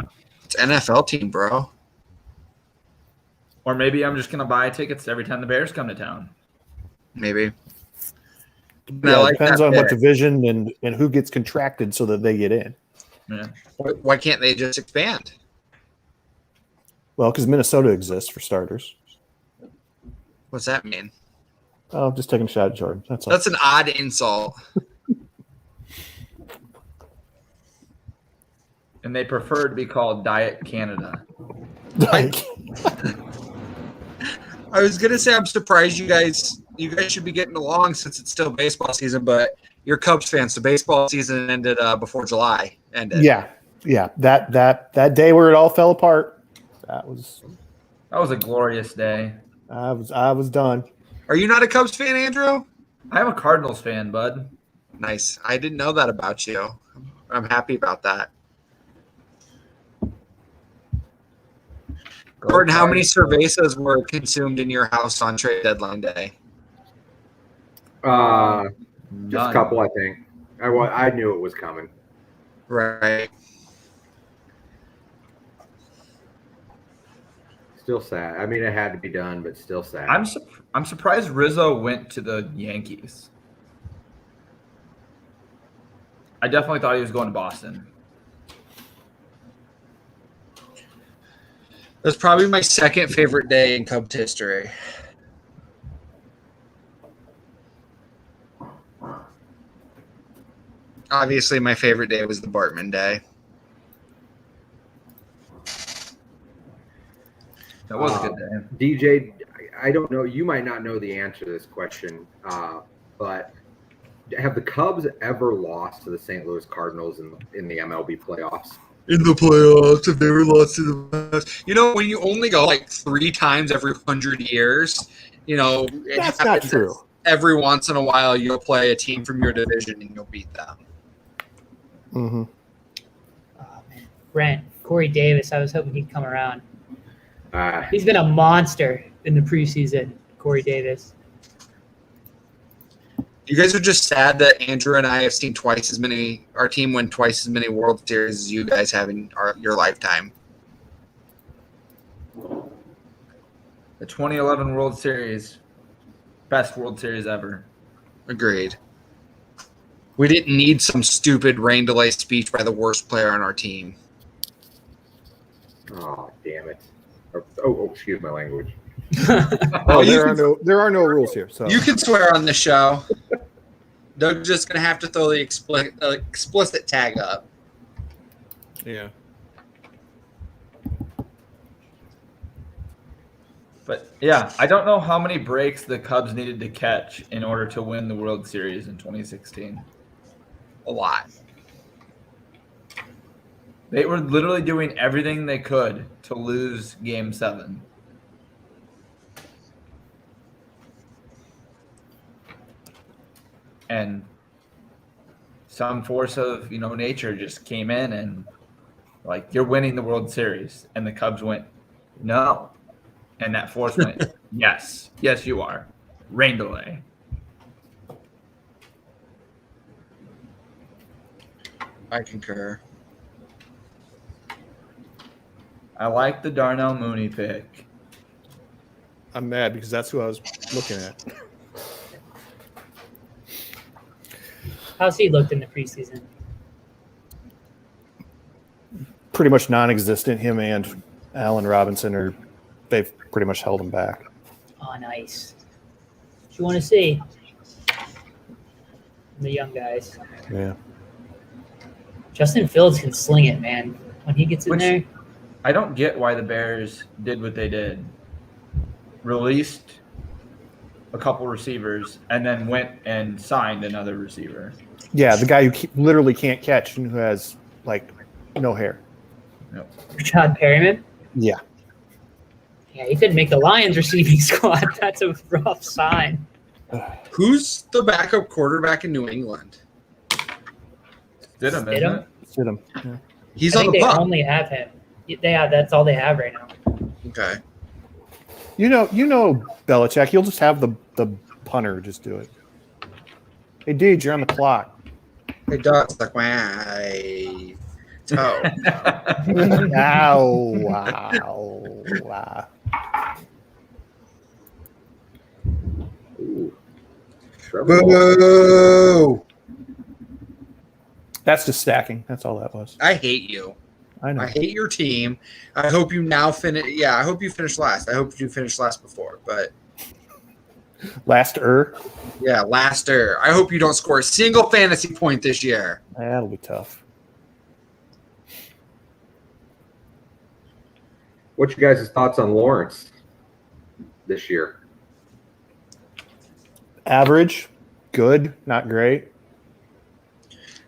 It's NFL team, bro. Or maybe I'm just going to buy tickets every time the Bears come to town. Maybe. Yeah, like it depends that on what pick. division and who gets contracted so that they get in. Yeah. Why can't they just expand? Well, because Minnesota exists for starters. What's that mean? Oh, just taking a shot at Jordan. That's all. That's an odd insult. And they prefer to be called Diet Canada. Like, I was gonna say I'm surprised you guys should be getting along since it's still baseball season, but you're Cubs fans, so baseball season ended before July ended. yeah. That day where it all fell apart. That was a glorious day. I was done. Are you not a Cubs fan, Andrew? I am a Cardinals fan, bud. Nice. I didn't know that about you. I'm happy about that. Gordon, how many cervezas were consumed in your house on trade deadline day? Just a None. couple, I think. I knew it was coming. Right. Still sad. I mean, it had to be done, but still sad. I'm surprised Rizzo went to the Yankees. I definitely thought he was going to Boston. That's probably my second favorite day in Cubs history. Obviously, my favorite day was the Bartman day. That was a good day. DJ, I don't know. You might not know the answer to this question, but have the Cubs ever lost to the St. Louis Cardinals in the MLB playoffs? In the playoffs, if they were lost to the playoffs. You know, when you only go like 3 times every 100 years, you know, it That's not happens true. every once in a while you'll play a team from your division and you'll beat them. Mm-hmm. Oh, man. Brent, Corey Davis, I was hoping he'd come around. Uh, He's been a monster in the preseason, Corey Davis. You guys are just sad that Andrew and I have seen our team win twice as many World Series as you guys have in your lifetime. The 2011 World Series, best World Series ever. Agreed. We didn't need some stupid rain delay speech by the worst player on our team. oh, damn it. Oh, excuse my language. Oh, you there are no rules here. So You can swear on the show. Doug's just going to have to throw the explicit tag up. yeah. But yeah, I don't know how many breaks the Cubs needed to catch in order to win the World Series in 2016. a lot. They were literally doing everything they could to lose Game 7. And some force of, nature just came in and like, you're winning the World Series. And the Cubs went, no. And that force went, yes, you are. Rain delay. I concur. I like the Darnell Mooney pick. I'm mad because that's who I was looking at. How's he looked in the preseason? Pretty much non-existent. Him and Allen Robinson they've pretty much held him back. Oh, nice. What you want to see? The young guys. Yeah. Justin Fields can sling it, man. When he gets in there. I don't get why the Bears did what they did. Released a couple receivers and then went and signed another receiver. Yeah, the guy who literally can't catch and who has, like, no hair. Yep. Rashad Perryman? Yeah. Yeah, he didn't make the Lions receiving squad. That's a rough sign. Who's the backup quarterback in New England? Stidham, isn't Stidham? it? Stidham. Yeah. He's I on think the they pup. only have him. That's all they have right now. Okay. You know Belichick. You'll just have the punter just do it. Hey, dude, you're on the clock. Hey, Doug's like, my toe. Wow. Boo! That's just stacking. That's all that was. I hate you. I know. I hate your team. I hope you now finish. Yeah, I hope you finish last. I hope you finished last before, but Yeah, laster. I hope you don't score a single fantasy point this year. that'll be tough. What's your guys' thoughts on Lawrence this year? Average, good, not great.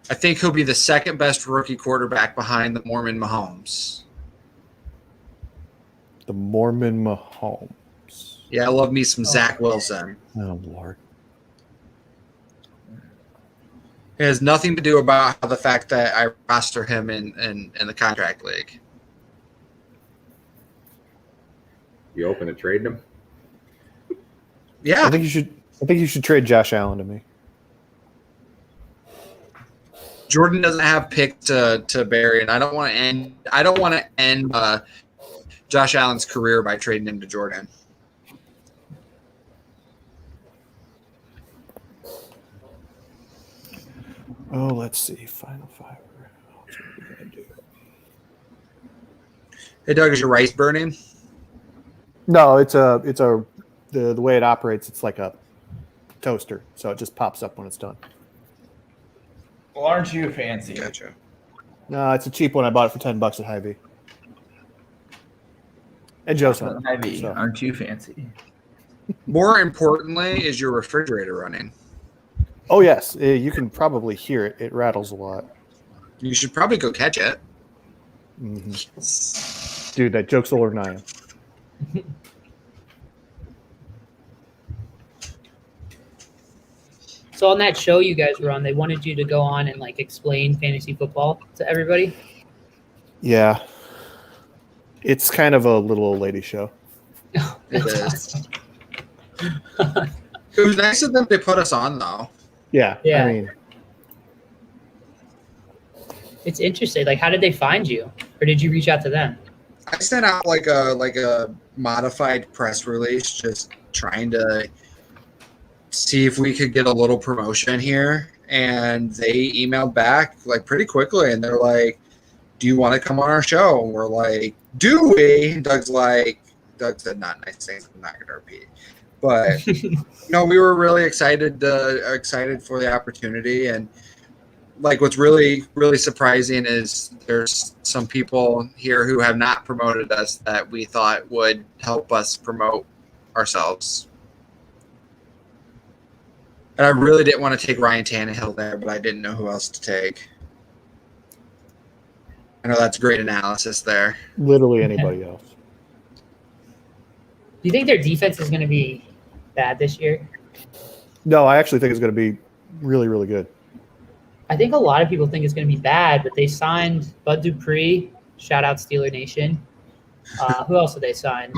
I think he'll be the second best rookie quarterback behind the Mormon Mahomes. The Mormon Mahomes. Yeah, I love me some Zach Wilson. Oh, Lord. It has nothing to do about the fact that I roster him in the contract league. You open to trading him? Yeah. I think you should trade Josh Allen to me. Jordan doesn't have pick to bury, and I don't want to end Josh Allen's career by trading him to Jordan. Oh, let's see. Final five. What are we gonna do? Hey Doug, is your rice burning? No, it's the way it operates. It's like a toaster, so it just pops up when it's done. Well, aren't you fancy? Gotcha. No, it's a cheap one. I bought it for $10 at Hy-Vee. And Joe's home. Heavy. So. Aren't you fancy? More importantly, is your refrigerator running? Oh yes, you can probably hear it. It rattles a lot. You should probably go catch it. Mm-hmm. Dude, that joke's older than I am. So on that show you guys were on, they wanted you to go on and like explain fantasy football to everybody. Yeah, it's kind of a little old lady show. Oh, It that's is. awesome. It was nice of them to put us on, though. Yeah, Yeah. I mean, It's interesting. Like, how did they find you, or did you reach out to them? I sent out like a modified press release, just trying to see if we could get a little promotion here, and they emailed back like pretty quickly, and they're like, "Do you want to come on our show?" And we're like, "Do we?" And Doug said not nice things. I'm not going to repeat, but we were really excited for the opportunity. And like, what's really, really surprising is there's some people here who have not promoted us that we thought would help us promote ourselves. And I really didn't want to take Ryan Tannehill there, but I didn't know who else to take. I know that's great analysis there. Literally anybody else. Do you think their defense is going to be bad this year? No, I actually think it's going to be really, really good. I think a lot of people think it's going to be bad, but they signed Bud Dupree. Shout out Steeler Nation. Who else did they sign?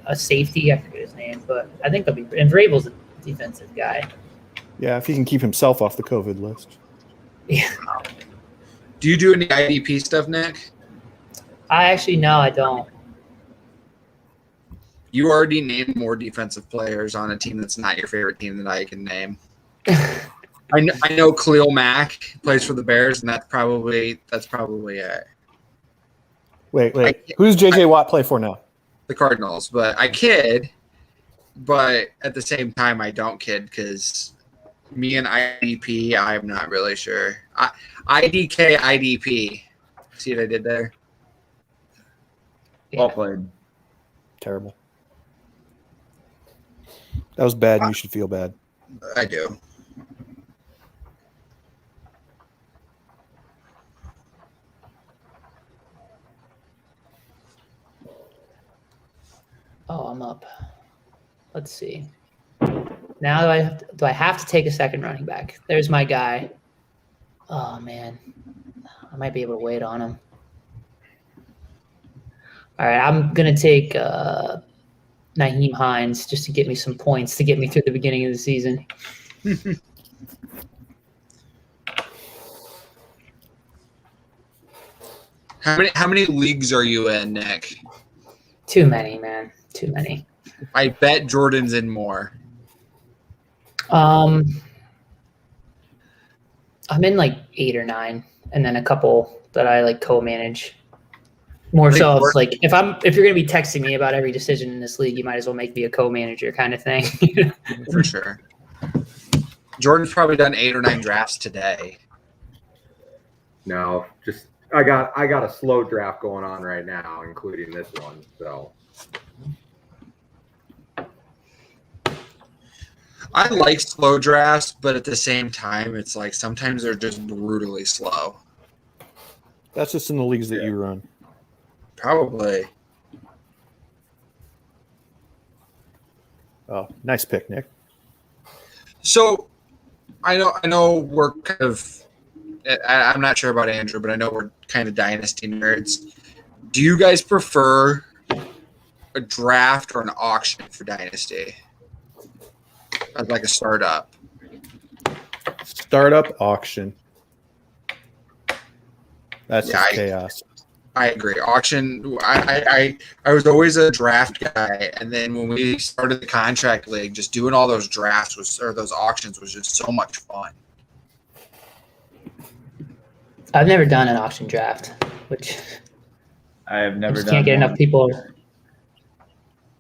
A safety, I forget his name, but I think they'll be. And Vrabel's a defensive guy. Yeah, if he can keep himself off the COVID list. Yeah. Do you do any IDP stuff, Nick? No, I don't. You already named more defensive players on a team that's not your favorite team that I can name. I know Khalil Mack plays for the Bears, and that's probably it. Wait. Who's JJ Watt play for now? The Cardinals, but I kid. But at the same time, I don't kid because me and IDP, I'm not really sure. IDK, IDP. See what I did there? Well played. Terrible. That was bad, and you should feel bad. I do. Oh, I'm up. Let's see. Now do I have to take a second running back? There's my guy. Oh man, I might be able to wait on him. All right, I'm gonna take Naheem Hines just to get me some points to get me through the beginning of the season. How many leagues are you in, Nick? Too many, man. Too many. I bet Jordan's in more. I'm in like 8 or 9, and then a couple that I like co-manage. More so, it's like if you're gonna be texting me about every decision in this league, you might as well make me a co-manager kind of thing. For sure. Jordan's probably done 8 or 9 drafts today. No, just I got a slow draft going on right now, including this one. So I like slow drafts, but at the same time, it's like sometimes they're just brutally slow. That's just in the leagues that you run. Probably. Oh, nice pick, Nick. So, I know we're kind of. I'm not sure about Andrew, but I know we're kind of dynasty nerds. Do you guys prefer a draft or an auction for dynasty? As like a startup. Startup auction. That's Yeah, chaos. I agree. Auction. I was always a draft guy, and then when we started the contract league, just doing all those drafts those auctions was just so much fun. I've never done an auction draft, which I have I never just done. can't get one. enough people.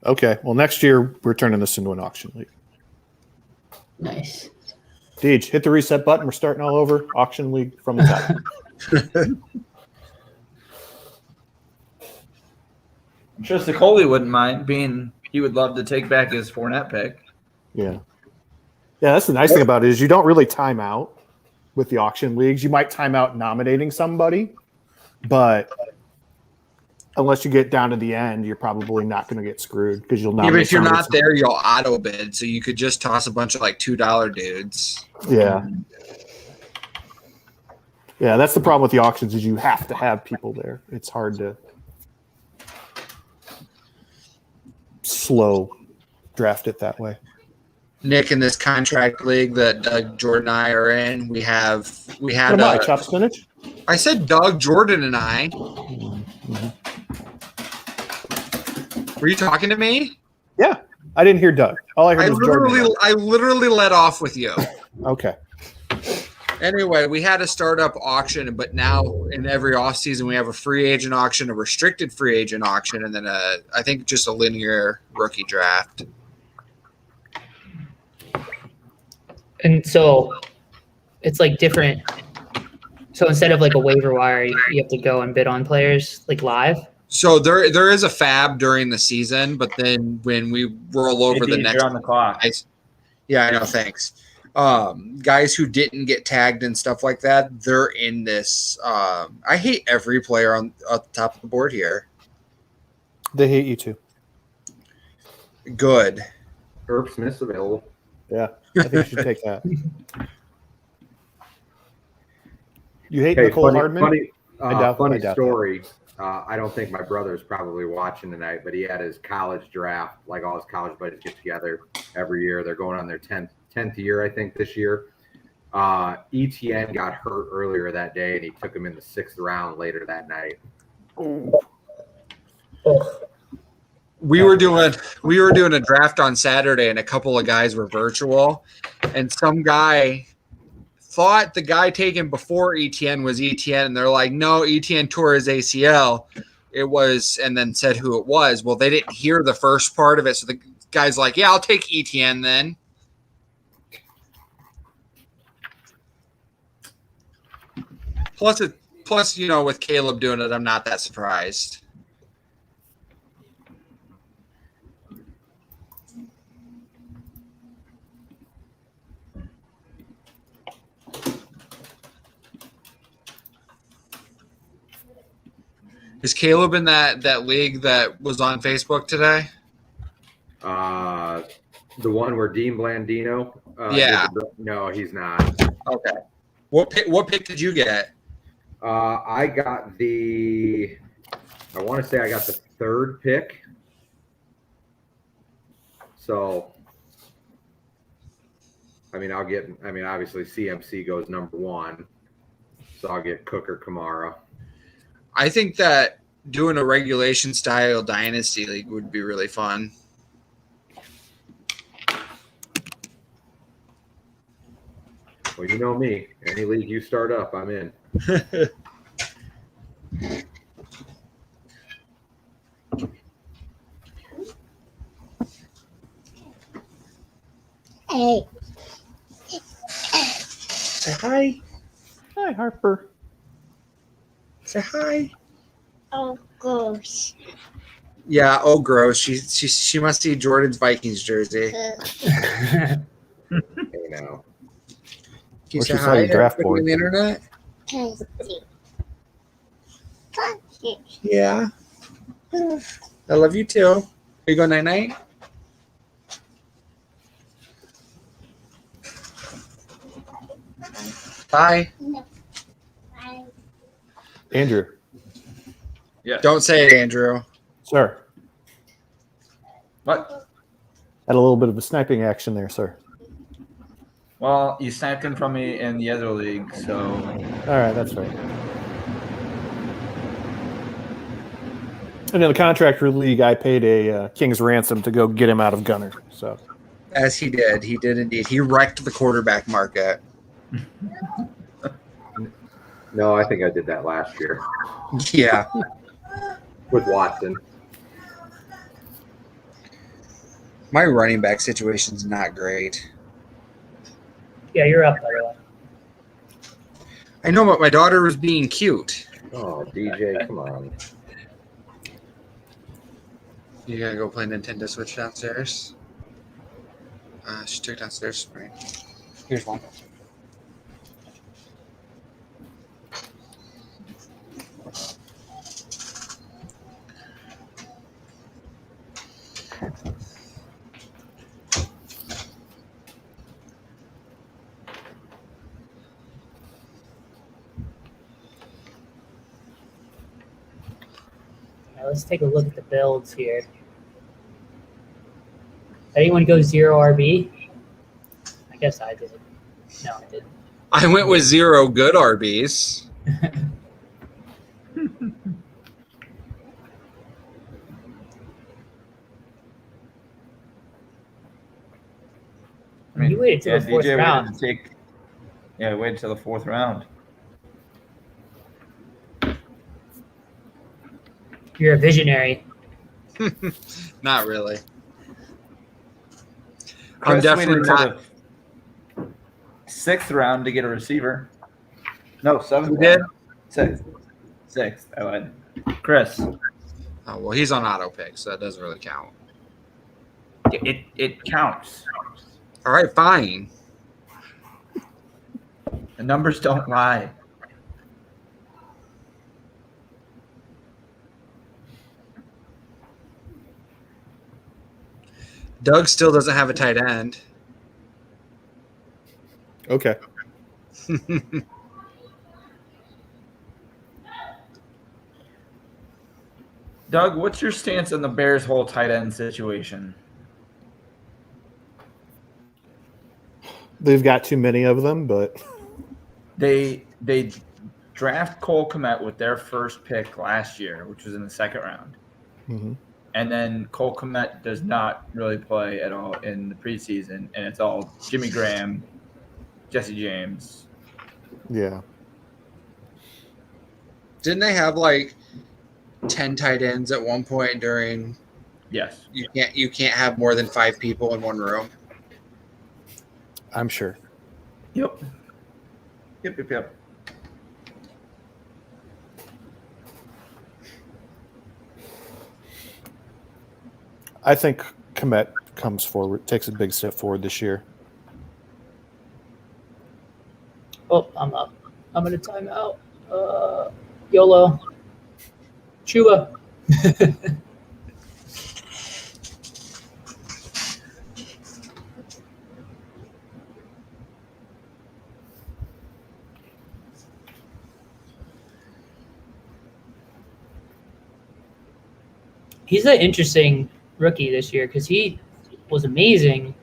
Okay, well, next year we're turning this into an auction league. Nice. Deej, hit the reset button. We're starting all over. Auction league from the top. I'm sure Sicoli wouldn't mind being. He would love to take back his Fournette pick. Yeah. Yeah, that's the nice thing about it is you don't really time out with the auction leagues. You might time out nominating somebody, but unless you get down to the end, you're probably not going to get screwed because you'll Even nominate if you're somebody. not there, you'll auto bid, so you could just toss a bunch of like $2 dudes. Yeah. Yeah, that's the problem with the auctions is you have to have people there. It's hard to slow draft it that way. Nick, in this contract league that Doug, Jordan, and I are in, we had. What am I, chop spinach? I said Doug, Jordan, and I. Were you talking to me? Yeah, I didn't hear Doug. All I heard was Jordan. I literally let off with you. Okay. Anyway, we had a startup auction, but now in every offseason we have a free agent auction, a restricted free agent auction, and then I think just a linear rookie draft. And so it's like different. So instead of like a waiver wire, you have to go and bid on players like live. So there is a fab during the season, but then when we roll over the next, you're on the clock. Yeah, I know. Thanks. Guys who didn't get tagged and stuff like that, they're in this. I hate every player on at the top of the board here. They hate you too. Good. Herb Smith's available. Yeah, I think you should take that. You hate Hey, Nicole Hardman? funny doubt story. I don't think my brother's probably watching tonight, but he had his college draft. Like all his college buddies get together every year. They're going on their 10th year, I think, this year. ETN got hurt earlier that day, and he took him in the 6th round later that night. We were doing a draft on Saturday, and a couple of guys were virtual, and some guy thought the guy taken before ETN was ETN, and they're like, no, ETN tore his ACL. It was, and then said who it was. Well, they didn't hear the first part of it, so the guy's like, yeah, I'll take ETN then. Plus, with Caleb doing it, I'm not that surprised. Is Caleb in that league that was on Facebook today? The one where Dean Blandino. Yeah. No, he's not. Okay. What pick did you get? I got I want to say I got the 3rd pick. So, obviously CMC goes number 1. So I'll get Cook or Kamara. I think that doing a regulation style dynasty league would be really fun. Well, you know me. Any league you start up, I'm in. Hey. Say hi. Hi, Harper. Say hi. Oh, gross. Yeah. Oh, gross. She must see Jordan's Vikings jersey. Hey, now. Can you Or say she saw hi your to draft everybody board. on the internet? Yeah. I love you too. Are you going night night? Bye. Andrew. Yeah. Don't say it, Andrew. Sir. What? Had a little bit of a sniping action there, sir. Well, you sniped him from me in the other league, so All right, that's right. And in the contractor league, I paid a king's ransom to go get him out of Gunner. So As he did. He did indeed. He wrecked the quarterback market. No, I think I did that last year Yeah. with Watson. My running back situation's not great. Yeah, you're up, by the way. I know, but my daughter was being cute. Oh, DJ, come on. You gotta go play Nintendo Switch downstairs. She took downstairs. Right. Here's one. Now let's take a look at the builds here. Anyone go 0 RB? I guess I did. No, I didn't. I went with 0 good RBs. I mean, You waited till the fourth DJ round. waited to take. Yeah, waited till the 4th round. You're a visionary. Not really. I'm Chris definitely waited till not. the 6th round to get a receiver. No, 7th. You did? round. 6th. I lied. Chris. Oh, well, he's on auto pick, so that doesn't really count. It counts. All right, fine. The numbers don't lie. Doug still doesn't have a tight end. Okay. Doug, what's your stance on the Bears' whole tight end situation? They've got too many of them, but They draft Cole Kmet with their first pick last year, which was in the second round. Mhm. And then Cole Kmet does not really play at all in the preseason, and it's all Jimmy Graham, Jesse James. yeah. Didn't they have like 10 tight ends at one point during? Yes. You can't have more than 5 people in one room. I'm sure. Yep. Yep. I think Komet comes forward, takes a big step forward this year. Oh, I'm up. I'm in a timeout. YOLO. Chua. He's an interesting rookie this year because he was amazing.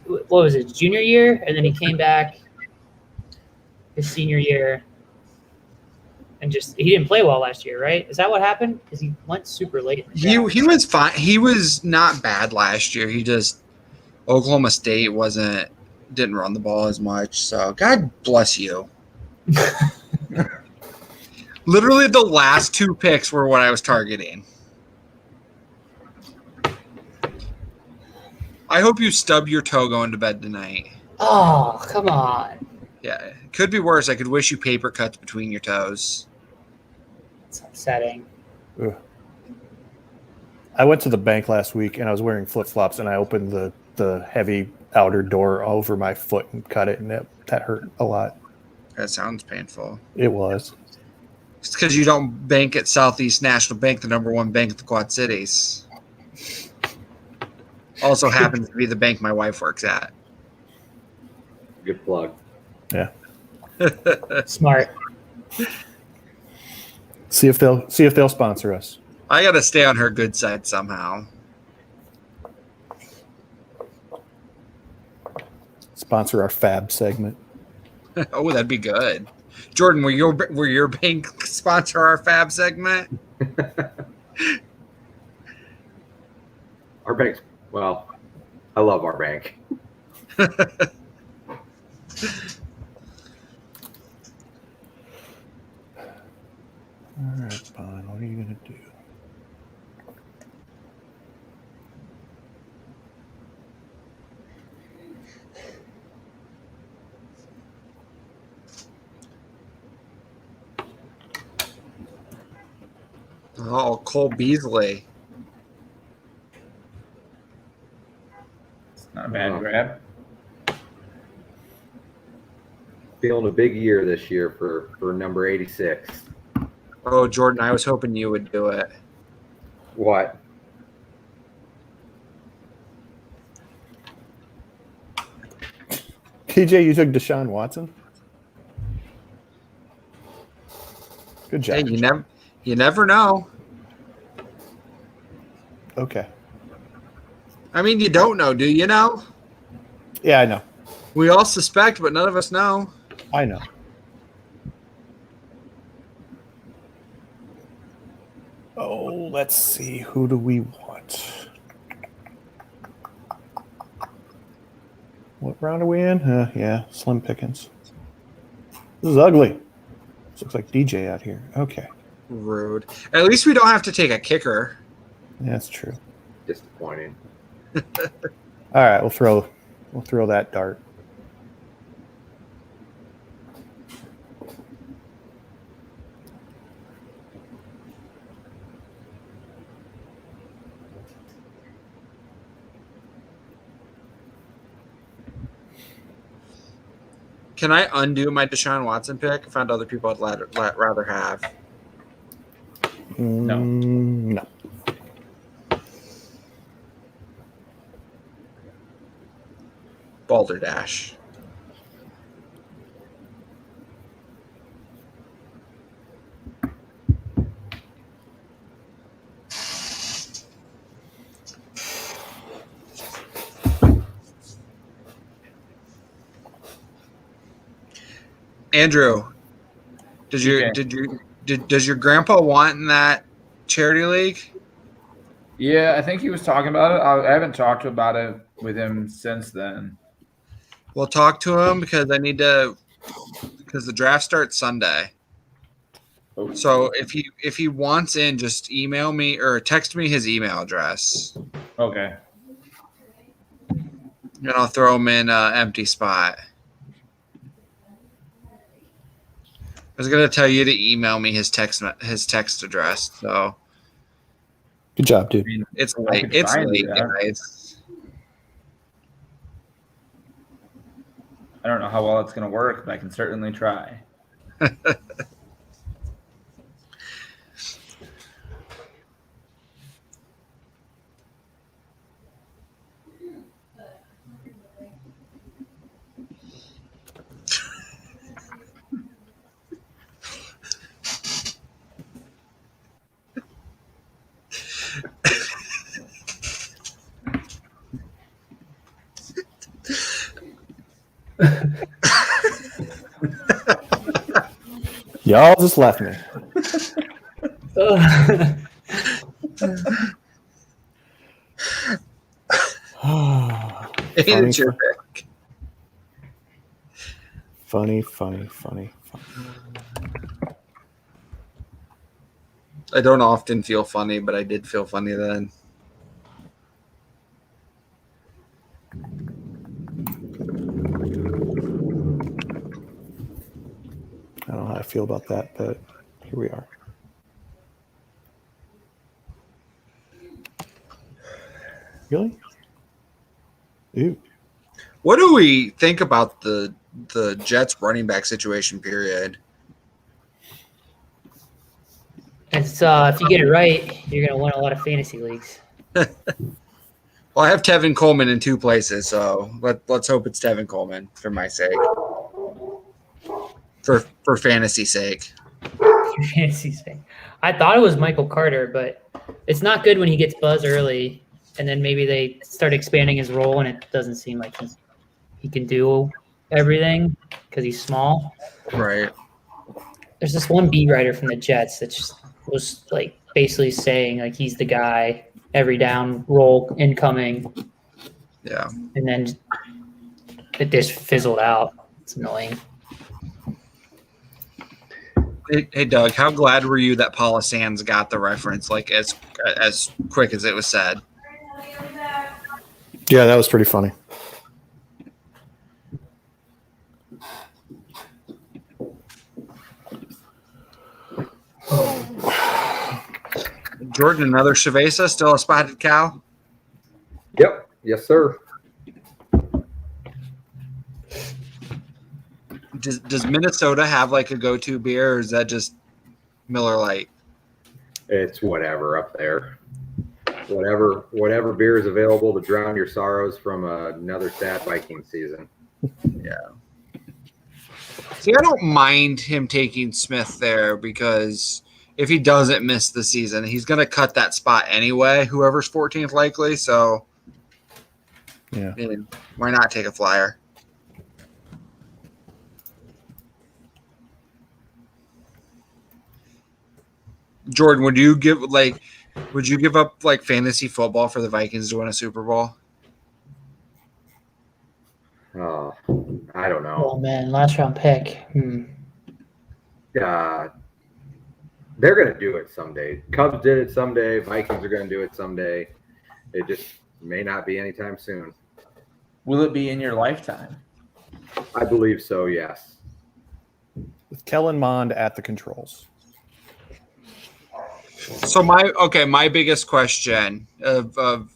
What was it, junior year? And then he came back his senior year and he didn't play well last year, right? Is that what happened? Because he went super late in the draft. He was fine. He was not bad last year. He just Oklahoma State didn't run the ball as much. So God bless you. Literally the last 2 picks were what I was targeting. I hope you stub your toe going to bed tonight. Oh, come on. Yeah, it could be worse. I could wish you paper cuts between your toes. It's upsetting. Ugh. I went to the bank last week and I was wearing flip-flops and I opened the heavy outer door over my foot and cut it, and that hurt a lot. That sounds painful. It was. It's because you don't bank at Southeast National Bank, the #1 bank at the Quad Cities. Also happens to be the bank my wife works at. Good plug. Yeah. Smart. See if they'll sponsor us. I got to stay on her good side somehow. Sponsor our Fab segment. Oh, that'd be good. Jordan, will your bank sponsor our Fab segment? Our bank's, well, I love our bank. All right, Bon, what are you going to do? Oh, Cole Beasley. It's not a bad grab. Feeling a big year this year for number 86. Oh, Jordan, I was hoping you would do it. What? TJ, you took Deshaun Watson? Good job. Hey, you never know. Okay. I mean, you don't know, do you know? Yeah, I know. We all suspect, but none of us know. I know. Oh, let's see. Who do we want? What round are we in? Yeah, slim pickings. This is ugly. This looks like DJ out here. Okay. Rude. At least we don't have to take a kicker. Yeah, that's true. Disappointing. All right, we'll throw that dart. Can I undo my Deshaun Watson pick? I found other people I'd rather have. No. No. Balderdash. Andrew, does your grandpa want in that charity league? Yeah, I think he was talking about it. I haven't talked about it with him since then. We'll talk to him because the draft starts Sunday. Oh. So if he wants in, just email me or text me his email address. Okay. And I'll throw him in an empty spot. I was gonna tell you to email me his text address. So Good job, dude. I mean, it's I late. could It's try and do late, that. guys. I don't know how well it's going to work, but I can certainly try. Y'all just left me. It's your pick. Funny. I don't often feel funny, but I did feel funny then. I don't know how I feel about that, but here we are. Really? Ew. What do we think about the Jets running back situation, period? It's if you get it right, you're gonna win a lot of fantasy leagues. Well, I have Tevin Coleman in 2 places, so let's hope it's Tevin Coleman for my sake. For fantasy sake. Fantasy sake. I thought it was Michael Carter, but it's not good when he gets buzz early, and then maybe they start expanding his role, and it doesn't seem like he can do everything because he's small. Right. There's this one beat writer from the Jets that just was like basically saying like he's the guy, every down role incoming, Yeah. and then it just fizzled out. It's annoying. Hey Doug, how glad were you that Paula Sands got the reference like as quick as it was said? Yeah, that was pretty funny. Jordan, another Shavesa, still a spotted cow? Yep. Yes, sir. Does Minnesota have like a go-to beer, or is that just Miller Lite? It's whatever up there. Whatever beer is available to drown your sorrows from another sad Viking season. Yeah. See, I don't mind him taking Smith there because if he doesn't miss the season, he's going to cut that spot anyway, whoever's 14th likely. So, Yeah. I mean, why not take a flyer? Jordan, would you give up like fantasy football for the Vikings to win a Super Bowl? I don't know. Oh man, last round pick. They're going to do it someday. Cubs did it someday. Vikings are going to do it someday. It just may not be anytime soon. Will it be in your lifetime? I believe so, yes. With Kellen Mond at the controls. So my biggest question of the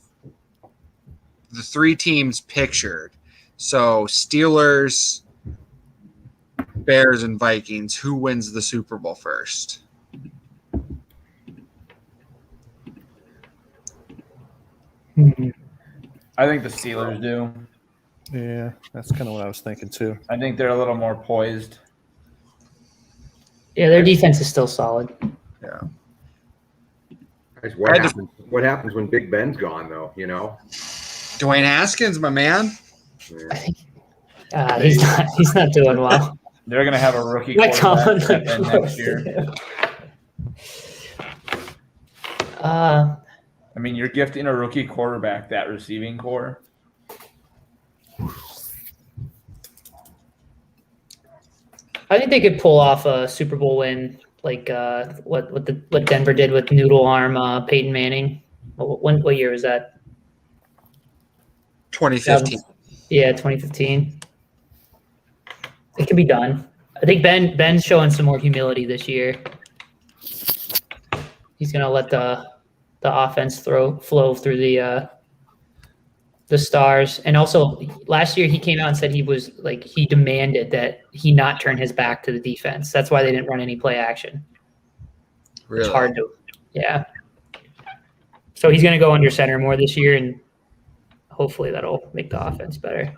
3 teams pictured. So Steelers, Bears and Vikings, who wins the Super Bowl first? I think the Steelers do. Yeah, that's kind of what I was thinking too. I think they're a little more poised. Yeah, their defense is still solid. Yeah. Guys, what happens when Big Ben's gone, though? You know, Dwayne Haskins, my man. I think he's not doing well. They're going to have a rookie Mike quarterback Tomlin. step in next year. I mean, you're gifting a rookie quarterback that receiving core. I think they could pull off a Super Bowl win, like what Denver did with Noodle Arm Peyton Manning. What year was that? 2015. Yeah, 2015. It can be done. I think Ben's showing some more humility this year. He's gonna let the offense flow through the stars. And also last year he came out and said he demanded that he not turn his back to the defense. That's why they didn't run any play action. Really? It's hard to, yeah. So he's going to go under center more this year, and hopefully that'll make the offense better.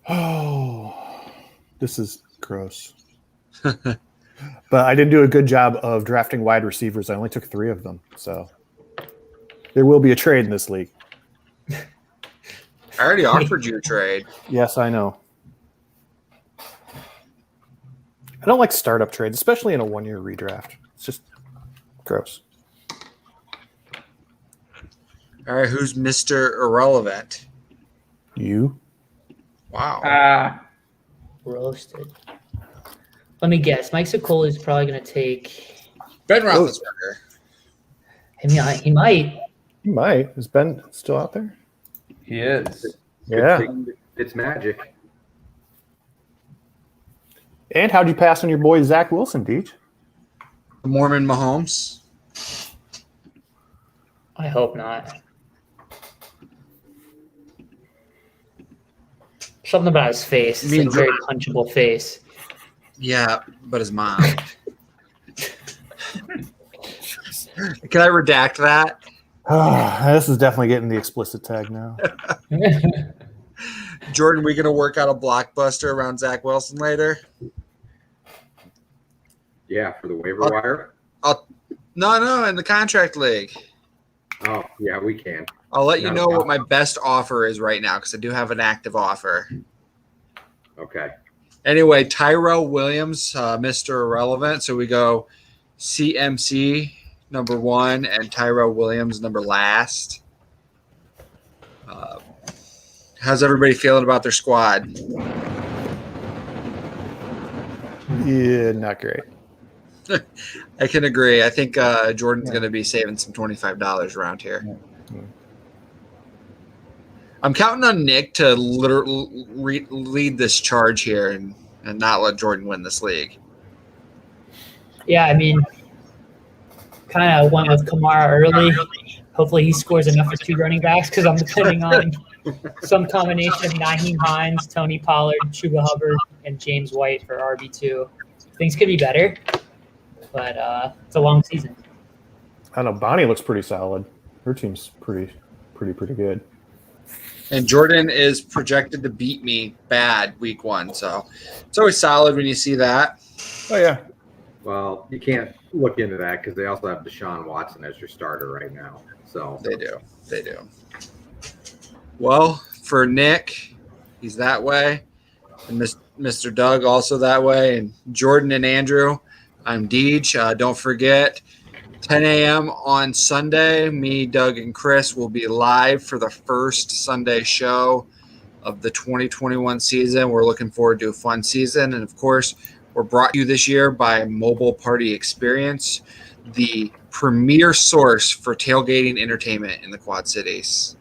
Oh, this is gross. But I didn't do a good job of drafting wide receivers. I only took 3 of them. So there will be a trade in this league. I already offered you a trade. Yes, I know. I don't like startup trades, especially in a 1-year redraft. It's just gross. All right, who's Mr. Irrelevant? You? Wow. Roasted. Let me guess. Mike Sikola is probably going to take. Ben Roethlisberger. He might. He might. Is Ben still out there? He is. Yeah. It's magic. And how'd you pass on your boy Zach Wilson, Deej? Mormon Mahomes. I hope not. Something about his face. It's You mean like a very punchable face. Yeah, but his mom. Can I redact that? This is definitely getting the explicit tag now. Jordan, we going to work out a blockbuster around Zach Wilson later? Yeah, for the waiver wire. No, in the contract league. Oh, yeah, we can. I'll let you No know problem. what my best offer is right now because I do have an active offer. Okay. Anyway, Tyrell Williams, Mr. Irrelevant. So we go CMC number 1 and Tyrell Williams number last. How's everybody feeling about their squad? Yeah, not great. I can agree. I think Jordan's going to be saving some $25 around here. Yeah. I'm counting on Nick to literally lead this charge here and not let Jordan win this league. Yeah, I mean, kind of went with Kamara early. Hopefully he scores enough for 2 running backs because I'm depending on some combination of Naheem Hines, Tony Pollard, Chuba Hubbard, and James White for RB2. Things could be better, but it's a long season. I don't know. Bonnie looks pretty solid. Her team's pretty good. And Jordan is projected to beat me bad week 1. So it's always solid when you see that. Oh, yeah. Well, you can't look into that because they also have Deshaun Watson as your starter right now. So They do. Well, for Nick, he's that way. And Mr. Doug also that way. And Jordan and Andrew, I'm Deej. Don't forget, 10 a.m. on Sunday, me, Doug, and Chris will be live for the first Sunday show of the 2021 season. We're looking forward to a fun season. And, of course, we're brought to you this year by Mobile Party Xperiance, the premier source for tailgating entertainment in the Quad Cities.